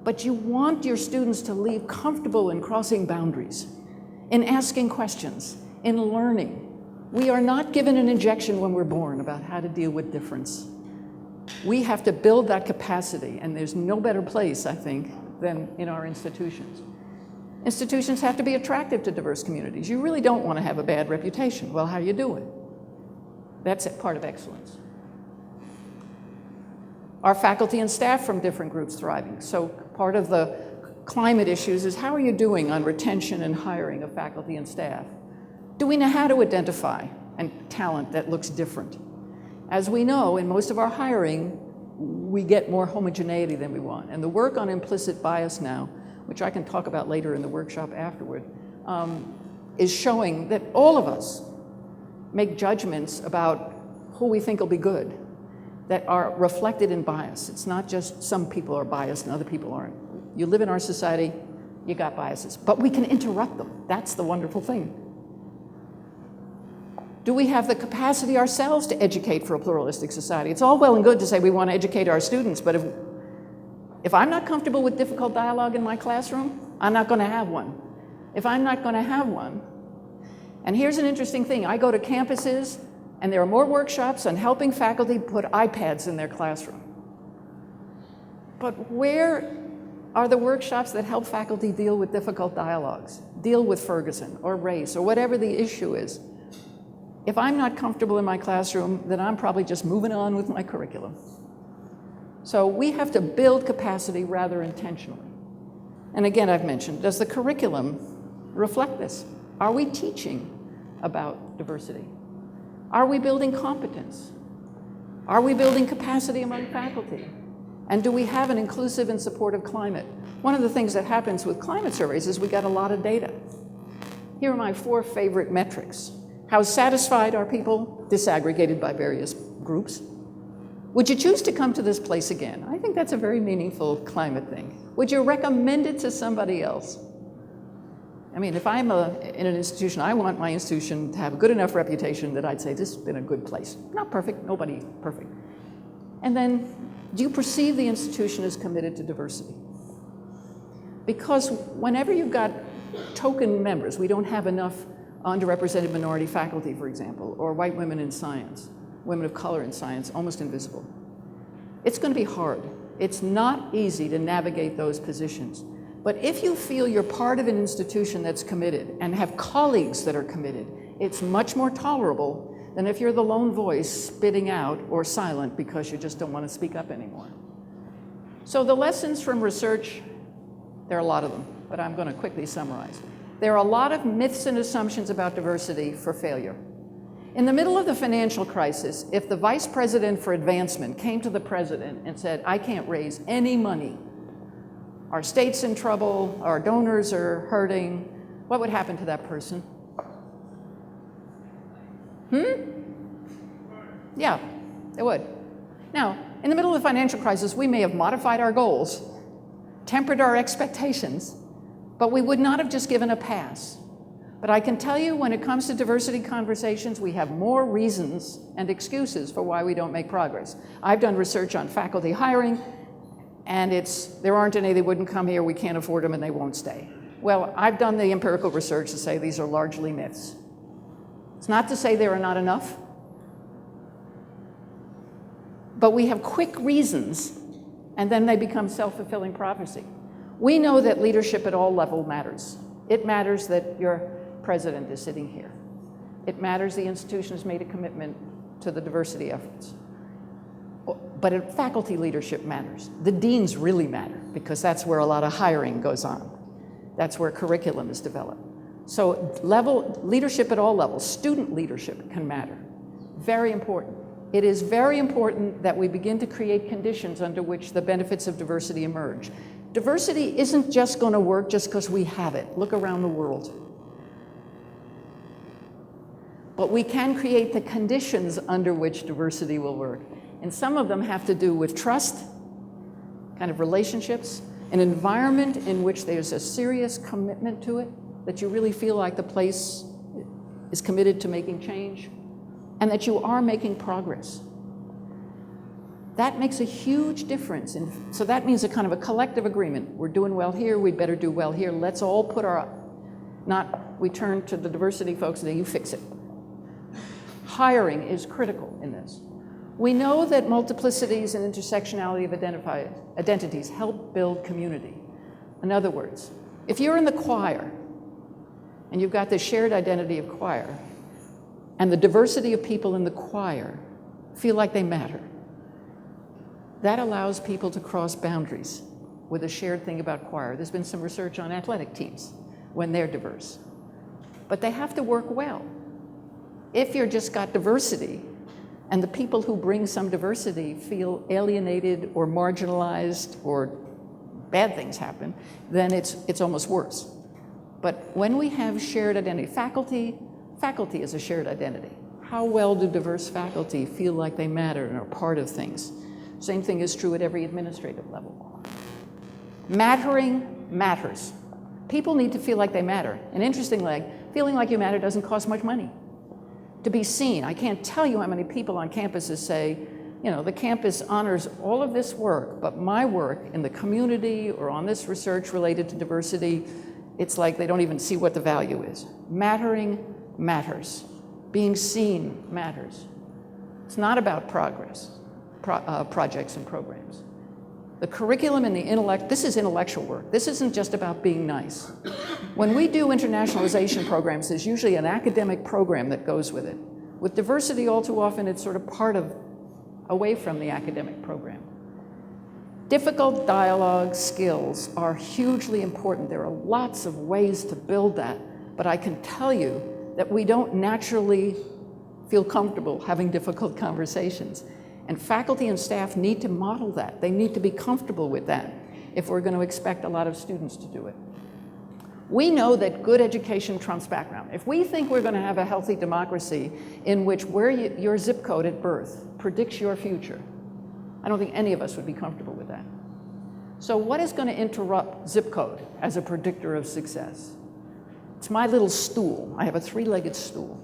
But you want your students to leave comfortable in crossing boundaries, in asking questions, in learning. We are not given an injection when we're born about how to deal with difference. We have to build that capacity, and there's no better place, I think, than in our institutions. Institutions have to be attractive to diverse communities. You really don't want to have a bad reputation. Well, how do you do it? That's part of excellence. Are faculty and staff from different groups thriving? So part of the climate issues is how are you doing on retention and hiring of faculty and staff? Do we know how to identify talent that looks different? As we know, in most of our hiring, we get more homogeneity than we want. And the work on implicit bias now, which I can talk about later in the workshop afterward, is showing that all of us make judgments about who we think will be good that are reflected in bias. It's not just some people are biased and other people aren't. You live in our society, you got biases, but we can interrupt them. That's the wonderful thing. Do we have the capacity ourselves to educate for a pluralistic society? It's all well and good to say we want to educate our students, but if I'm not comfortable with difficult dialogue in my classroom, I'm not going to have one. If I'm not going to have one, and here's an interesting thing, I go to campuses and there are more workshops on helping faculty put iPads in their classroom. But where are the workshops that help faculty deal with difficult dialogues, deal with Ferguson or race or whatever the issue is? If I'm not comfortable in my classroom, then I'm probably just moving on with my curriculum. So we have to build capacity rather intentionally. And again, I've mentioned, does the curriculum reflect this? Are we teaching about diversity? Are we building competence? Are we building capacity among faculty? And do we have an inclusive and supportive climate? One of the things that happens with climate surveys is we got a lot of data. Here are my 4 favorite metrics. How satisfied are people, disaggregated by various groups? Would you choose to come to this place again? I think that's a very meaningful climate thing. Would you recommend it to somebody else? I mean, if I'm in an institution, I want my institution to have a good enough reputation that I'd say this has been a good place. Not perfect, nobody perfect. And then, do you perceive the institution as committed to diversity? Because whenever you've got token members, we don't have enough underrepresented minority faculty, for example, or white women in science, women of color in science, almost invisible. It's going to be hard. It's not easy to navigate those positions. But if you feel you're part of an institution that's committed and have colleagues that are committed, it's much more tolerable than if you're the lone voice spitting out or silent because you just don't want to speak up anymore. So the lessons from research, there are a lot of them, but I'm going to quickly summarize. There are a lot of myths and assumptions about diversity for failure. In the middle of the financial crisis, if the vice president for advancement came to the president and said, I can't raise any money, our state's in trouble, our donors are hurting, what would happen to that person? Yeah, it would. Now, in the middle of the financial crisis, we may have modified our goals, tempered our expectations, but we would not have just given a pass. But I can tell you, when it comes to diversity conversations, we have more reasons and excuses for why we don't make progress. I've done research on faculty hiring, and there aren't any, they wouldn't come here, we can't afford them, and they won't stay. Well, I've done the empirical research to say these are largely myths. It's not to say there are not enough, but we have quick reasons, and then they become self-fulfilling prophecy. We know that leadership at all levels matters. It matters that your president is sitting here. It matters the institution has made a commitment to the diversity efforts. But faculty leadership matters. The deans really matter because that's where a lot of hiring goes on. That's where curriculum is developed. So leadership at all levels, student leadership can matter. Very important. It is very important that we begin to create conditions under which the benefits of diversity emerge. Diversity isn't just going to work just because we have it. Look around the world. But we can create the conditions under which diversity will work. And some of them have to do with trust, kind of relationships, an environment in which there's a serious commitment to it, that you really feel like the place is committed to making change, and that you are making progress. That makes a huge difference. So that means a kind of a collective agreement. We're doing well here, we better do well here. Let's all put we turn to the diversity folks and say, you fix it. Hiring is critical in this. We know that multiplicities and intersectionality of identities help build community. In other words, if you're in the choir and you've got this shared identity of choir, and the diversity of people in the choir feel like they matter, that allows people to cross boundaries with a shared thing about choir. There's been some research on athletic teams when they're diverse. But they have to work well. If you're just got diversity, and the people who bring some diversity feel alienated or marginalized or bad things happen, then it's almost worse. But when we have shared identity, faculty is a shared identity. How well do diverse faculty feel like they matter and are part of things? Same thing is true at every administrative level. Mattering matters. People need to feel like they matter. And interestingly, feeling like you matter doesn't cost much money. To be seen, I can't tell you how many people on campuses say, the campus honors all of this work, but my work in the community or on this research related to diversity, it's like they don't even see what the value is. Mattering matters. Being seen matters. It's not about projects and programs. The curriculum and the intellect, this is intellectual work. This isn't just about being nice. When we do internationalization programs, there's usually an academic program that goes with it. With diversity, all too often, it's sort of away from the academic program. Difficult dialogue skills are hugely important. There are lots of ways to build that, but I can tell you that we don't naturally feel comfortable having difficult conversations. And faculty and staff need to model that. They need to be comfortable with that if we're going to expect a lot of students to do it. We know that good education trumps background. If we think we're going to have a healthy democracy in which your zip code at birth predicts your future, I don't think any of us would be comfortable with that. So what is going to interrupt zip code as a predictor of success? It's my little stool. I have a three-legged stool.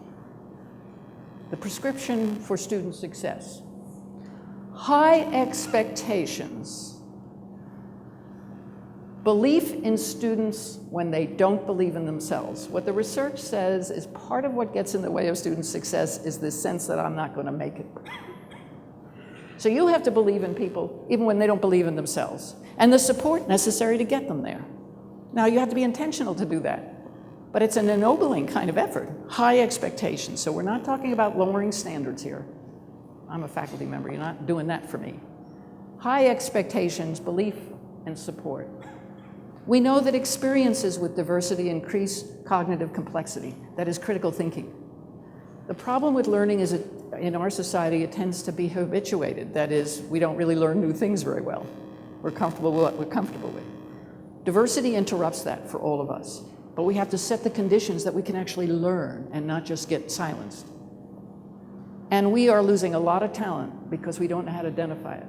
The prescription for student success. High expectations. Belief in students when they don't believe in themselves. What the research says is part of what gets in the way of student success is this sense that I'm not going to make it. So you have to believe in people even when they don't believe in themselves, and the support necessary to get them there. Now you have to be intentional to do that, but it's an ennobling kind of effort. High expectations. So we're not talking about lowering standards here. I'm a faculty member, you're not doing that for me. High expectations, belief, and support. We know that experiences with diversity increase cognitive complexity, that is critical thinking. The problem with learning is that in our society it tends to be habituated, that is, we don't really learn new things very well. We're comfortable with what we're comfortable with. Diversity interrupts that for all of us, but we have to set the conditions that we can actually learn and not just get silenced. And we are losing a lot of talent because we don't know how to identify it.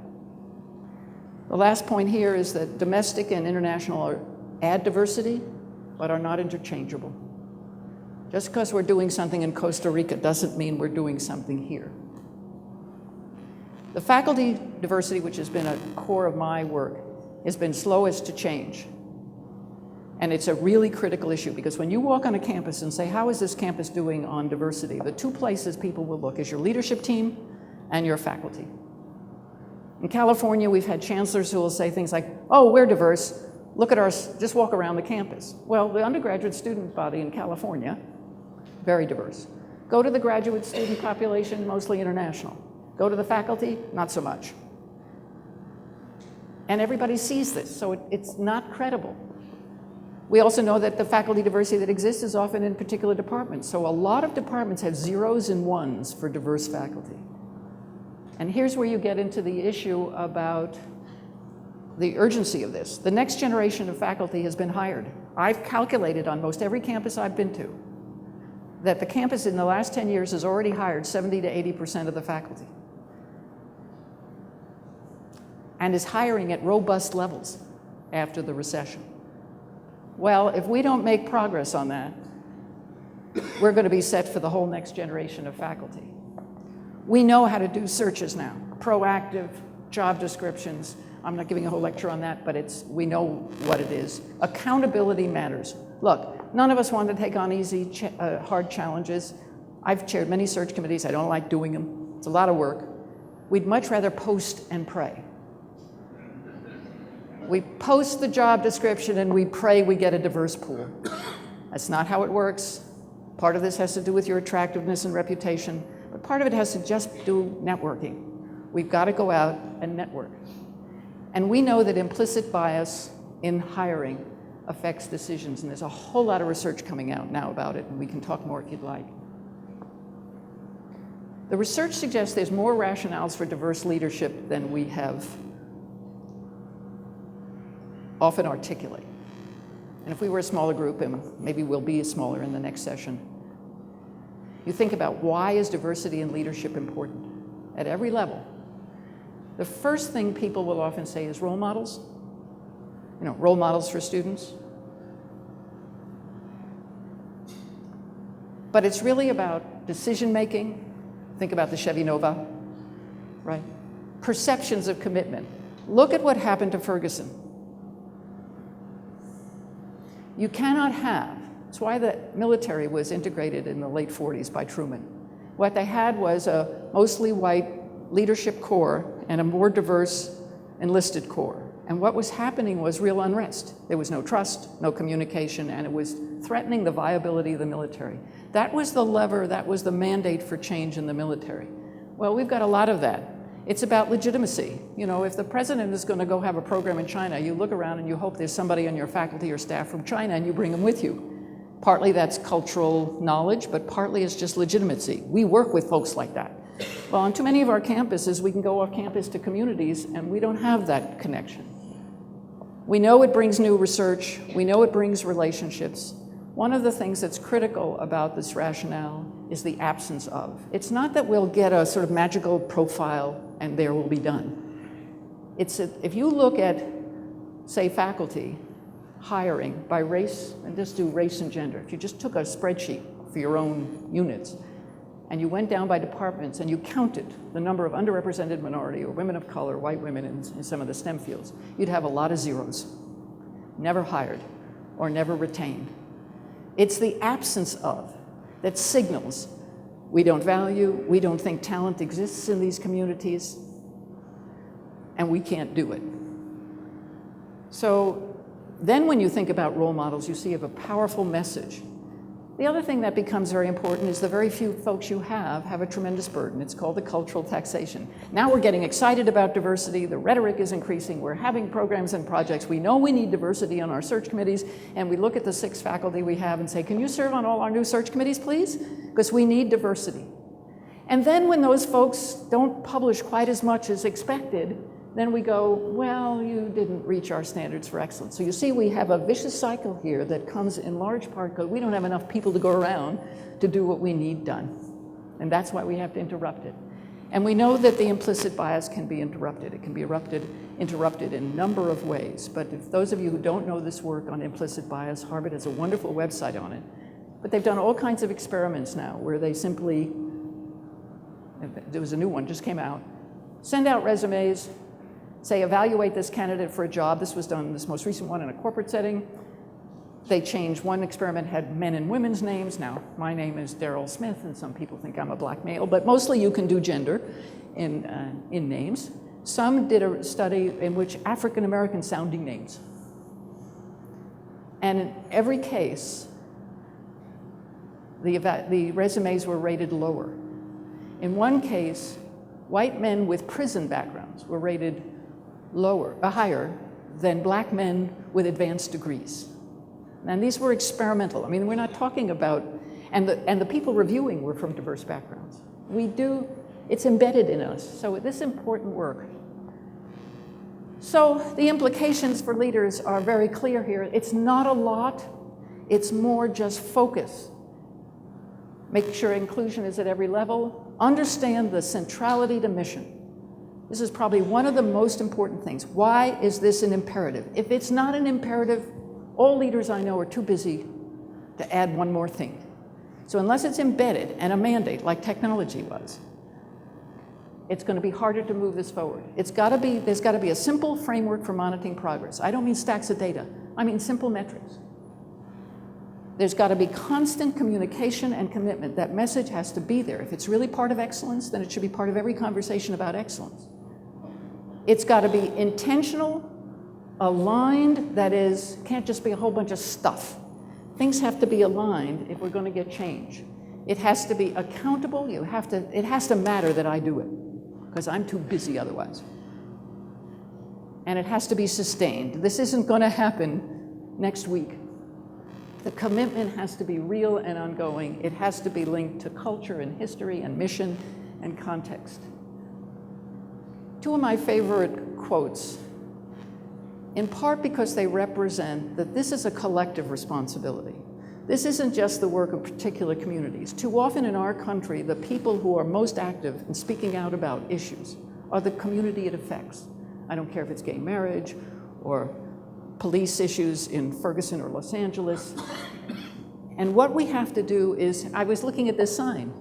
The last point here is that domestic and international add diversity, but are not interchangeable. Just because we're doing something in Costa Rica doesn't mean we're doing something here. The faculty diversity, which has been a core of my work, has been slowest to change. And it's a really critical issue because when you walk on a campus and say, how is this campus doing on diversity? The two places people will look is your leadership team and your faculty. In California, we've had chancellors who will say things like, oh, we're diverse, look at us, just walk around the campus. Well, the undergraduate student body in California, very diverse. Go to the graduate student population, mostly international. Go to the faculty, not so much. And everybody sees this, so it's not credible. We also know that the faculty diversity that exists is often in particular departments. So a lot of departments have zeros and ones for diverse faculty. And here's where you get into the issue about the urgency of this. The next generation of faculty has been hired. I've calculated on most every campus I've been to that the campus in the last 10 years has already hired 70 to 80% of the faculty and is hiring at robust levels after the recession. Well, if we don't make progress on that, we're going to be set for the whole next generation of faculty. We know how to do searches now, proactive job descriptions. I'm not giving a whole lecture on that, but we know what it is. Accountability matters. Look, none of us want to take on easy, hard challenges. I've chaired many search committees. I don't like doing them. It's a lot of work. We'd much rather post and pray. We post the job description and we pray we get a diverse pool. That's not how it works. Part of this has to do with your attractiveness and reputation, but part of it has to just do networking. We've got to go out and network. And we know that implicit bias in hiring affects decisions, and there's a whole lot of research coming out now about it, and we can talk more if you'd like. The research suggests there's more rationales for diverse leadership than we have often articulate. And if we were a smaller group, and maybe we'll be smaller in the next session, you think about why is diversity in leadership important at every level. The first thing people will often say is role models. You know, role models for students. But it's really about decision making. Think about the Chevy Nova, right? Perceptions of commitment. Look at what happened to Ferguson. You cannot have, that's why the military was integrated in the late 40s by Truman. What they had was a mostly white leadership corps and a more diverse enlisted corps. And what was happening was real unrest. There was no trust, no communication, and it was threatening the viability of the military. That was the lever, that was the mandate for change in the military. Well, we've got a lot of that. It's about legitimacy. You know, if the president is going to go have a program in China, you look around and you hope there's somebody on your faculty or staff from China and you bring them with you. Partly that's cultural knowledge, but partly it's just legitimacy. We work with folks like that. Well, on too many of our campuses, we can go off campus to communities, and we don't have that connection. We know it brings new research. We know it brings relationships. One of the things that's critical about this rationale is the absence of. It's not that we'll get a sort of magical profile and there will be done. If you look at, say, faculty hiring by race, and just do race and gender, if you just took a spreadsheet for your own units, and you went down by departments and you counted the number of underrepresented minority or women of color, white women in some of the STEM fields, you'd have a lot of zeros. Never hired or never retained. It's the absence of that signals we don't value, we don't think talent exists in these communities, and we can't do it. So then when you think about role models, you see you have a powerful message. The other thing that becomes very important is the very few folks you have a tremendous burden. It's called the cultural taxation. Now we're getting excited about diversity. The rhetoric is increasing. We're having programs and projects. We know we need diversity on our search committees, and we look at the 6 faculty we have and say, can you serve on all our new search committees, please? Because we need diversity. And then when those folks don't publish quite as much as expected, then we go, well, you didn't reach our standards for excellence. So you see, we have a vicious cycle here that comes in large part because we don't have enough people to go around to do what we need done. And that's why we have to interrupt it. And we know that the implicit bias can be interrupted. It can be interrupted in a number of ways. But if those of you who don't know this work on implicit bias, Harvard has a wonderful website on it. But they've done all kinds of experiments now where they simply, there was a new one, just came out, send out resumes, say, evaluate this candidate for a job. This was done, this most recent one, in a corporate setting. They changed, one experiment had men and women's names. Now, my name is Daryl Smith, and some people think I'm a black male, but mostly you can do gender in names. Some did a study in which African-American sounding names. And in every case, the resumes were rated lower. In one case, white men with prison backgrounds were rated higher than black men with advanced degrees. And these were experimental. I mean, we're not talking about, and the people reviewing were from diverse backgrounds. It's embedded in us. So this important work. So the implications for leaders are very clear here. It's not a lot, it's more just focus. Make sure inclusion is at every level. Understand the centrality to mission. This is probably one of the most important things. Why is this an imperative? If it's not an imperative, all leaders I know are too busy to add one more thing. So unless it's embedded and a mandate like technology was, it's going to be harder to move this forward. There's got to be a simple framework for monitoring progress. I don't mean stacks of data. I mean simple metrics. There's got to be constant communication and commitment. That message has to be there. If it's really part of excellence, then it should be part of every conversation about excellence. It's got to be intentional, aligned, that is, can't just be a whole bunch of stuff. Things have to be aligned if we're going to get change. It has to be accountable. It has to matter that I do it, because I'm too busy otherwise. And it has to be sustained. This isn't going to happen next week. The commitment has to be real and ongoing. It has to be linked to culture and history and mission and context. 2 of my favorite quotes, in part because they represent that this is a collective responsibility. This isn't just the work of particular communities. Too often in our country, the people who are most active in speaking out about issues are the community it affects. I don't care if it's gay marriage or police issues in Ferguson or Los Angeles. And what we have to do is, I was looking at this sign,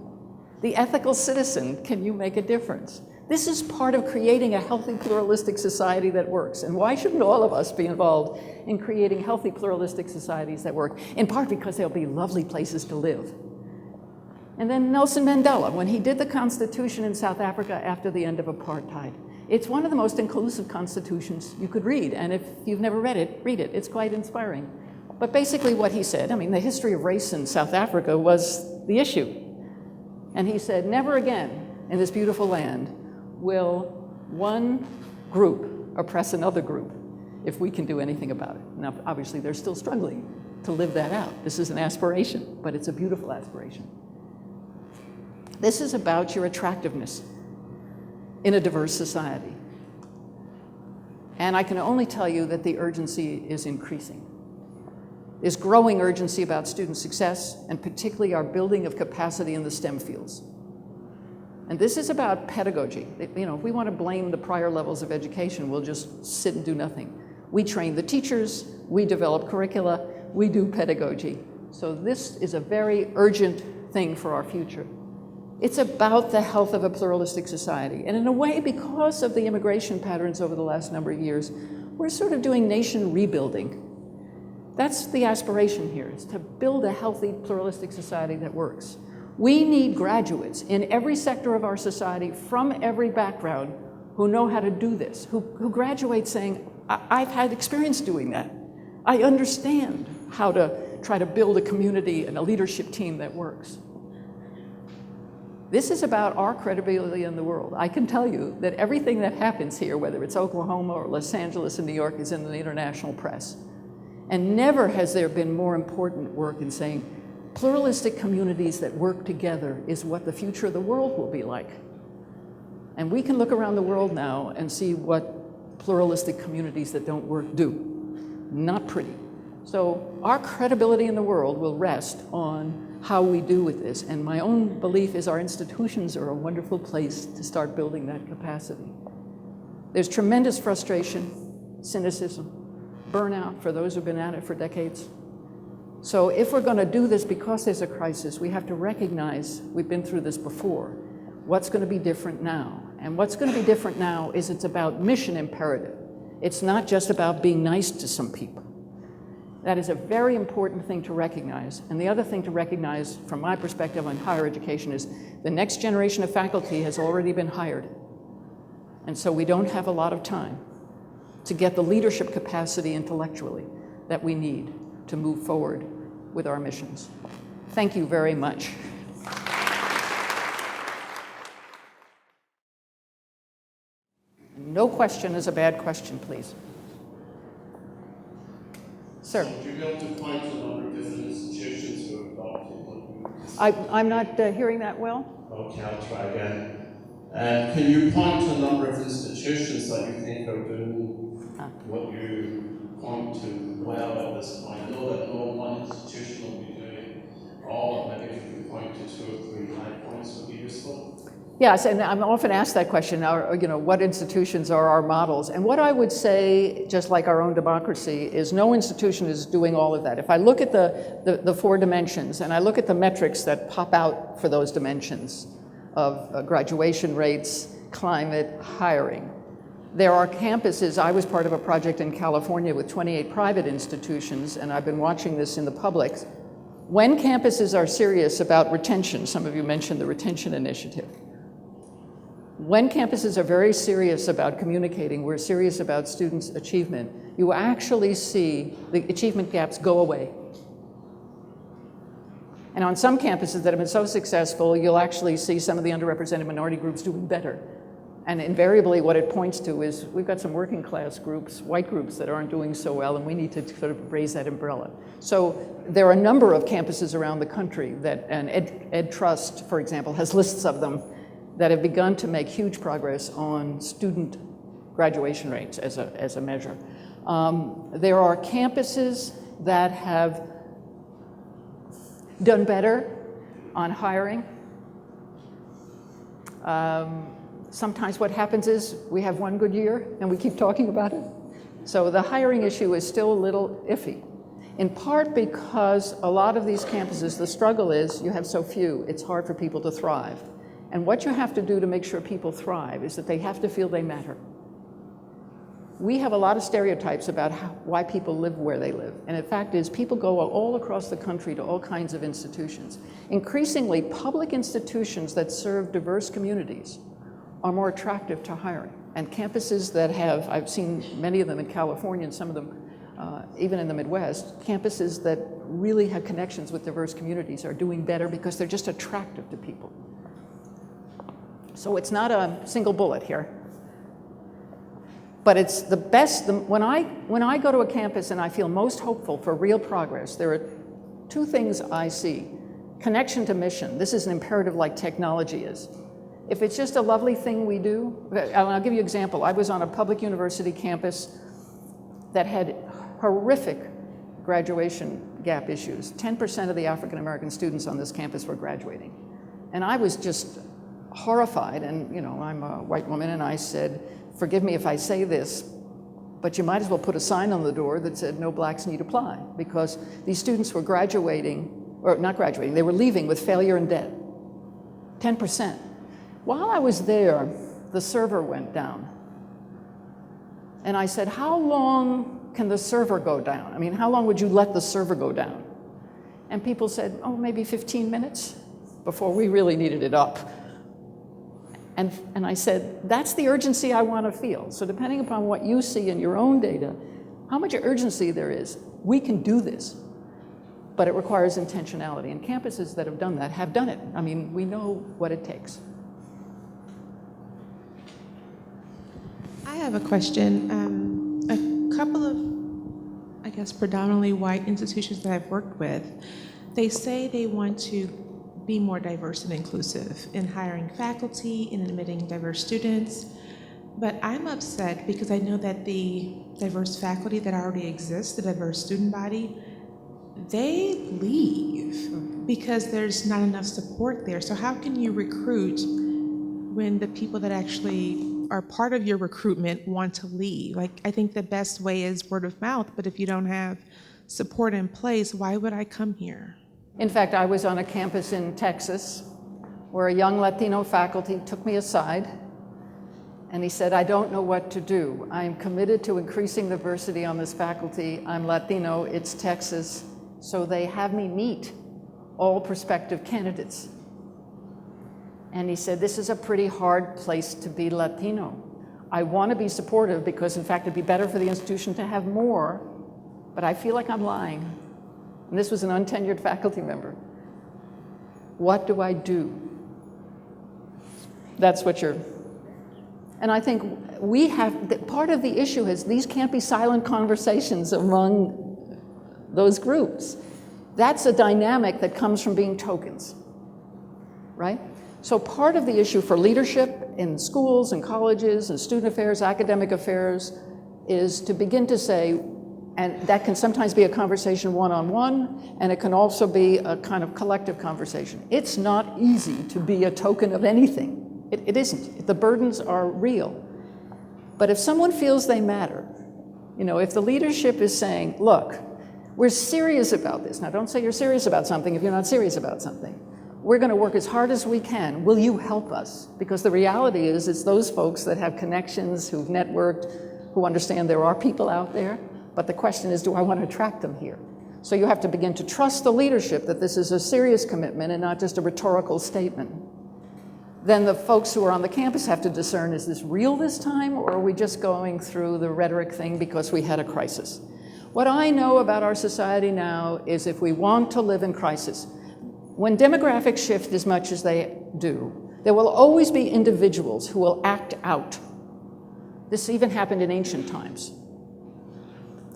the ethical citizen, can you make a difference? This is part of creating a healthy pluralistic society that works. And why shouldn't all of us be involved in creating healthy pluralistic societies that work? In part because they'll be lovely places to live. And then Nelson Mandela, when he did the Constitution in South Africa after the end of apartheid, it's one of the most inclusive constitutions you could read. And if you've never read it, read it. It's quite inspiring. But basically what he said, I mean, the history of race in South Africa was the issue. And he said, never again in this beautiful land will one group oppress another group if we can do anything about it. Now, obviously, they're still struggling to live that out. This is an aspiration, but it's a beautiful aspiration. This is about your attractiveness in a diverse society. And I can only tell you that the urgency is increasing. There's growing urgency about student success, and particularly our building of capacity in the STEM fields. And this is about pedagogy. You know, if we want to blame the prior levels of education, we'll just sit and do nothing. We train the teachers, we develop curricula, we do pedagogy. So this is a very urgent thing for our future. It's about the health of a pluralistic society. And in a way, because of the immigration patterns over the last number of years, we're sort of doing nation rebuilding. That's the aspiration here, is to build a healthy pluralistic society that works. We need graduates in every sector of our society from every background who know how to do this, who graduate saying, I've had experience doing that. I understand how to try to build a community and a leadership team that works. This is about our credibility in the world. I can tell you that everything that happens here, whether it's Oklahoma or Los Angeles and New York, is in the international press. And never has there been more important work in saying pluralistic communities that work together is what the future of the world will be like. And we can look around the world now and see what pluralistic communities that don't work do. Not pretty. So our credibility in the world will rest on how we do with this. And my own belief is our institutions are a wonderful place to start building that capacity. There's tremendous frustration, cynicism, burnout for those who've been at it for decades. So if we're going to do this because there's a crisis, we have to recognize we've been through this before. What's going to be different now? And what's going to be different now is it's about mission imperative. It's not just about being nice to some people. That is a very important thing to recognize. And the other thing to recognize from my perspective on higher education is the next generation of faculty has already been hired. And so we don't have a lot of time to get the leadership capacity intellectually that we need to move forward with our missions. Thank you very much. No question is a bad question, please. Sir. Would you be able to point to a number of different institutions who have adopted what you... I'm not hearing that well. Okay, I'll try again. Can you point to a number of institutions that you think are doing what you point to well at this point? I know that no one institution will be doing all, but maybe if you could point to 2 or 3 high points would be useful. Yes, and I'm often asked that question, what institutions are our models? And what I would say, just like our own democracy, is no institution is doing all of that. If I look at the 4 dimensions, and I look at the metrics that pop out for those dimensions of graduation rates, climate, hiring, there are campuses. I was part of a project in California with 28 private institutions, and I've been watching this in the public. When campuses are serious about retention, some of you mentioned the retention initiative, when campuses are very serious about communicating, we're serious about students' achievement, you actually see the achievement gaps go away. And on some campuses that have been so successful, you'll actually see some of the underrepresented minority groups doing better. And invariably what it points to is we've got some working class groups, white groups, that aren't doing so well, and we need to sort of raise that umbrella. So there are a number of campuses around the country that, and Ed Trust, for example, has lists of them, that have begun to make huge progress on student graduation rates as a measure. There are campuses that have done better on hiring. Sometimes what happens is we have one good year and we keep talking about it. So the hiring issue is still a little iffy, in part because a lot of these campuses, the struggle is you have so few, it's hard for people to thrive. And what you have to do to make sure people thrive is that they have to feel they matter. We have a lot of stereotypes about why people live where they live. And the fact is, people go all across the country to all kinds of institutions. Increasingly, public institutions that serve diverse communities are more attractive to hiring. And campuses that have, I've seen many of them in California and some of them even in the Midwest, campuses that really have connections with diverse communities are doing better because they're just attractive to people. So it's not a single bullet here, but it's the best. When I go to a campus and I feel most hopeful for real progress, there are 2 things I see. connection to mission. This is an imperative like technology is. If it's just a lovely thing we do, I'll give you an example. I was on a public university campus that had horrific graduation gap issues. 10% of the African American students on this campus were graduating. And I was just horrified, and I'm a white woman, and I said, forgive me if I say this, but you might as well put a sign on the door that said no blacks need apply, because these students were graduating, or not graduating, they were leaving with failure and debt. 10%. While I was there, the server went down. And I said, how long can the server go down? I mean, how long would you let the server go down? And people said, oh, maybe 15 minutes before we really needed it up. And I said, that's the urgency I want to feel. So depending upon what you see in your own data, how much urgency there is, we can do this. But it requires intentionality. And campuses that have done that have done it. I mean, we know what it takes. I have a question. A couple of, I guess, predominantly white institutions that I've worked with, they say they want to be more diverse and inclusive in hiring faculty, in admitting diverse students. But I'm upset because I know that the diverse faculty that already exists, the diverse student body, they leave because there's not enough support there. So how can you recruit when the people that actually are part of your recruitment want to leave? Like, I think the best way is word of mouth, but if you don't have support in place, why would I come here? In fact, I was on a campus in Texas where a young Latino faculty took me aside and he said, I don't know what to do. I am committed to increasing diversity on this faculty. I'm Latino, it's Texas, so they have me meet all prospective candidates. And he said, this is a pretty hard place to be Latino. I want to be supportive because, in fact, it'd be better for the institution to have more, but I feel like I'm lying. And this was an untenured faculty member. What do I do? That's what you're... And I think we have... Part of the issue is these can't be silent conversations among those groups. That's a dynamic that comes from being tokens, right? So part of the issue for leadership in schools and colleges and student affairs, academic affairs, is to begin to say, and that can sometimes be a conversation one-on-one, and it can also be a kind of collective conversation. It's not easy to be a token of anything. It isn't. The burdens are real. But if someone feels they matter, if the leadership is saying, look, we're serious about this. Now, don't say you're serious about something if you're not serious about something. We're going to work as hard as we can. Will you help us? Because the reality is it's those folks that have connections, who've networked, who understand there are people out there. But the question is, do I want to attract them here? So you have to begin to trust the leadership that this is a serious commitment and not just a rhetorical statement. Then the folks who are on the campus have to discern, is this real this time, or are we just going through the rhetoric thing because we had a crisis? What I know about our society now is if we want to live in crisis, when demographics shift as much as they do, there will always be individuals who will act out. This even happened in ancient times.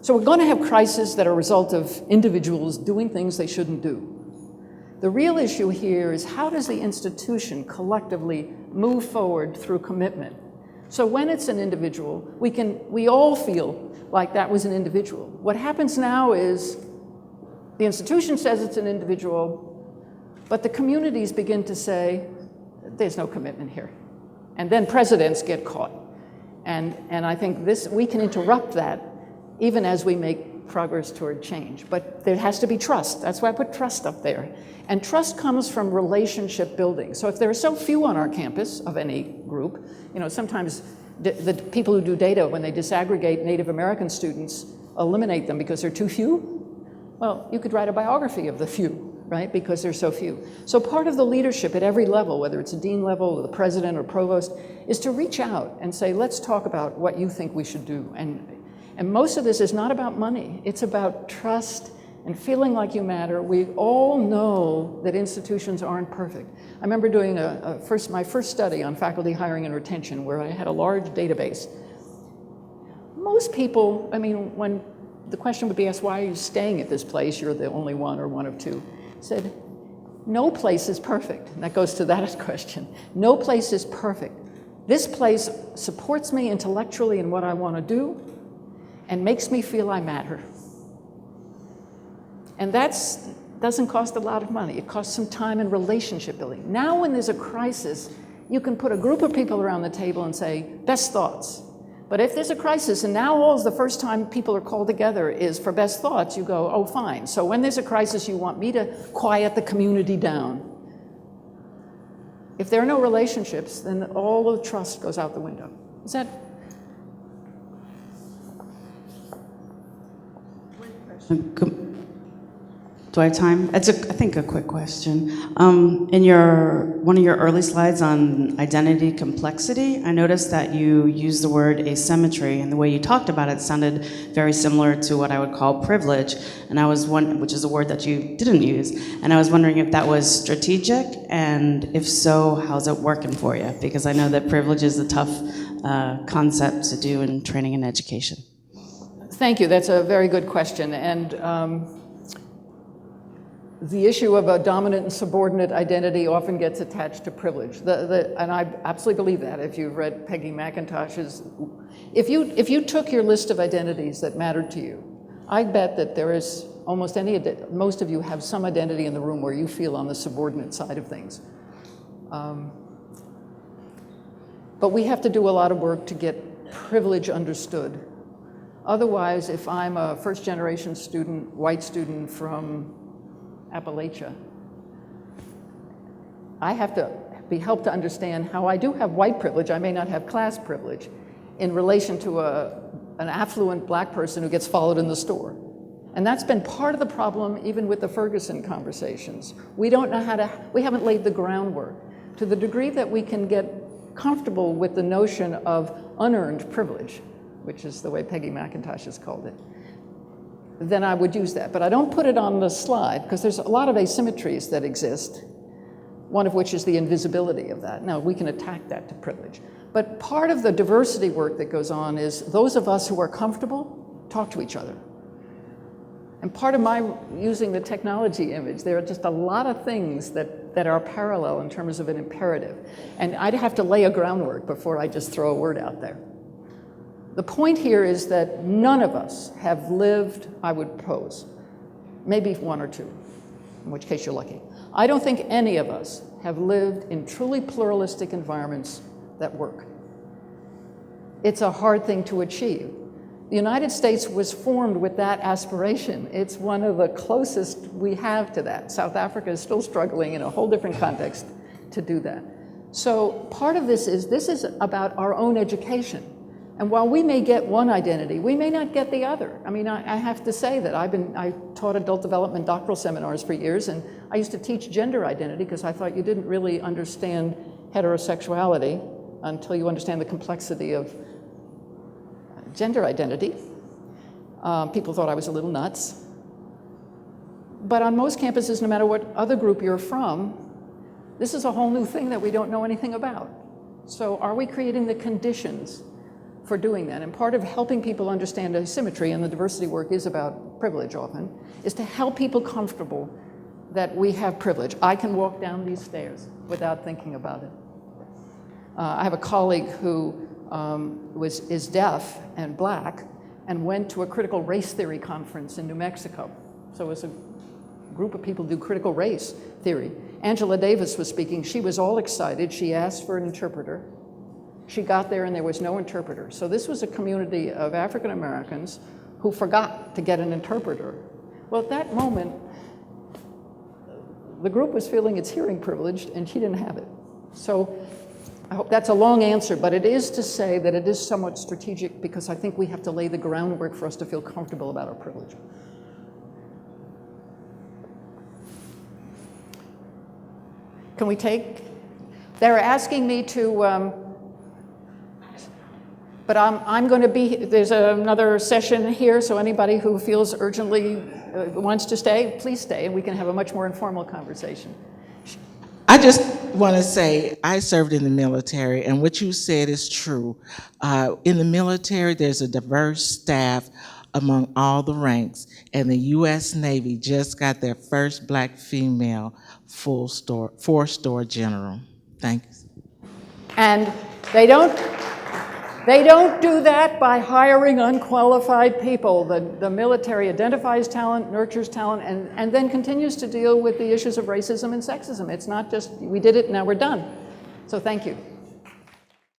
So we're going to have crises that are a result of individuals doing things they shouldn't do. The real issue here is how does the institution collectively move forward through commitment? So when it's an individual, we all feel like that was an individual. What happens now is the institution says it's an individual, but the communities begin to say, there's no commitment here. And then presidents get caught. And I think we can interrupt that even as we make progress toward change. But there has to be trust. That's why I put trust up there. And trust comes from relationship building. So if there are so few on our campus of any group, sometimes the people who do data, when they disaggregate Native American students, eliminate them because they're too few. Well, you could write a biography of the few, right? Because there's so few. So part of the leadership at every level, whether it's a dean level or the president or provost, is to reach out and say, let's talk about what you think we should do. And most of this is not about money. It's about trust and feeling like you matter. We all know that institutions aren't perfect. I remember doing my first study on faculty hiring and retention where I had a large database. Most people, when the question would be asked, why are you staying at this place? You're the only one or one of two. Said, No place is perfect. And that goes to that question. No place is perfect. This place supports me intellectually in what I want to do and makes me feel I matter. And that doesn't cost a lot of money. It costs some time and relationship building. Now when there's a crisis, you can put a group of people around the table and say, best thoughts. But if there's a crisis, and now the first time people are called together is for best thoughts, you go, oh, fine. So when there's a crisis, you want me to quiet the community down. If there are no relationships, then all the trust goes out the window. Is that? Do I have time? It's, I think, a quick question. In one of your early slides on identity complexity, I noticed that you used the word asymmetry, and the way you talked about it sounded very similar to what I would call privilege, and I was which is a word that you didn't use, and I was wondering if that was strategic, and if so, how's it working for you? Because I know that privilege is a tough concept to do in training and education. Thank you. That's a very good question, and. The issue of a dominant and subordinate identity often gets attached to privilege. And I absolutely believe that. If you've read Peggy McIntosh's, if you took your list of identities that mattered to you, I bet that there is most of you have some identity in the room where you feel on the subordinate side of things. But we have to do a lot of work to get privilege understood. Otherwise, if I'm a first-generation student, white student from Appalachia, I have to be helped to understand how I do have white privilege, I may not have class privilege, in relation to an affluent black person who gets followed in the store. And that's been part of the problem even with the Ferguson conversations. We don't know we haven't laid the groundwork. To the degree that we can get comfortable with the notion of unearned privilege, which is the way Peggy McIntosh has called it, then I would use that. But I don't put it on the slide because there's a lot of asymmetries that exist, one of which is the invisibility of that. Now, we can attack that to privilege. But part of the diversity work that goes on is those of us who are comfortable talk to each other. And part of my using the technology image, there are just a lot of things that are parallel in terms of an imperative. And I'd have to lay a groundwork before I just throw a word out there. The point here is that none of us have lived, I would pose, maybe one or two, in which case you're lucky. I don't think any of us have lived in truly pluralistic environments that work. It's a hard thing to achieve. The United States was formed with that aspiration. It's one of the closest we have to that. South Africa is still struggling in a whole different context to do that. So part of this is about our own education. And while we may get one identity, we may not get the other. I mean, I have to say that I taught adult development doctoral seminars for years, and I used to teach gender identity because I thought you didn't really understand heterosexuality until you understand the complexity of gender identity. People thought I was a little nuts. But on most campuses, no matter what other group you're from, this is a whole new thing that we don't know anything about. So are we creating the conditions for doing that? And part of helping people understand asymmetry, and the diversity work is about privilege often, is to help people comfortable that we have privilege. I can walk down these stairs without thinking about it. I have a colleague who is deaf and black and went to a critical race theory conference in New Mexico. So it was a group of people who do critical race theory. Angela Davis was speaking. She was all excited. She asked for an interpreter. She got there and there was no interpreter. So this was a community of African Americans who forgot to get an interpreter. Well, at that moment, the group was feeling its hearing privileged and she didn't have it. So I hope that's a long answer, but it is to say that it is somewhat strategic because I think we have to lay the groundwork for us to feel comfortable about our privilege. Can we take? They're asking me to, but I'm going to be, there's another session here, so anybody who feels urgently wants to stay, please stay, and we can have a much more informal conversation. I just want to say I served in the military, and what you said is true. In the military, there's a diverse staff among all the ranks, and the U.S. Navy just got their first black female four-star general. Thank you. And they don't do that by hiring unqualified people. The military identifies talent, nurtures talent, and then continues to deal with the issues of racism and sexism. It's not just, we did it, now we're done. So thank you.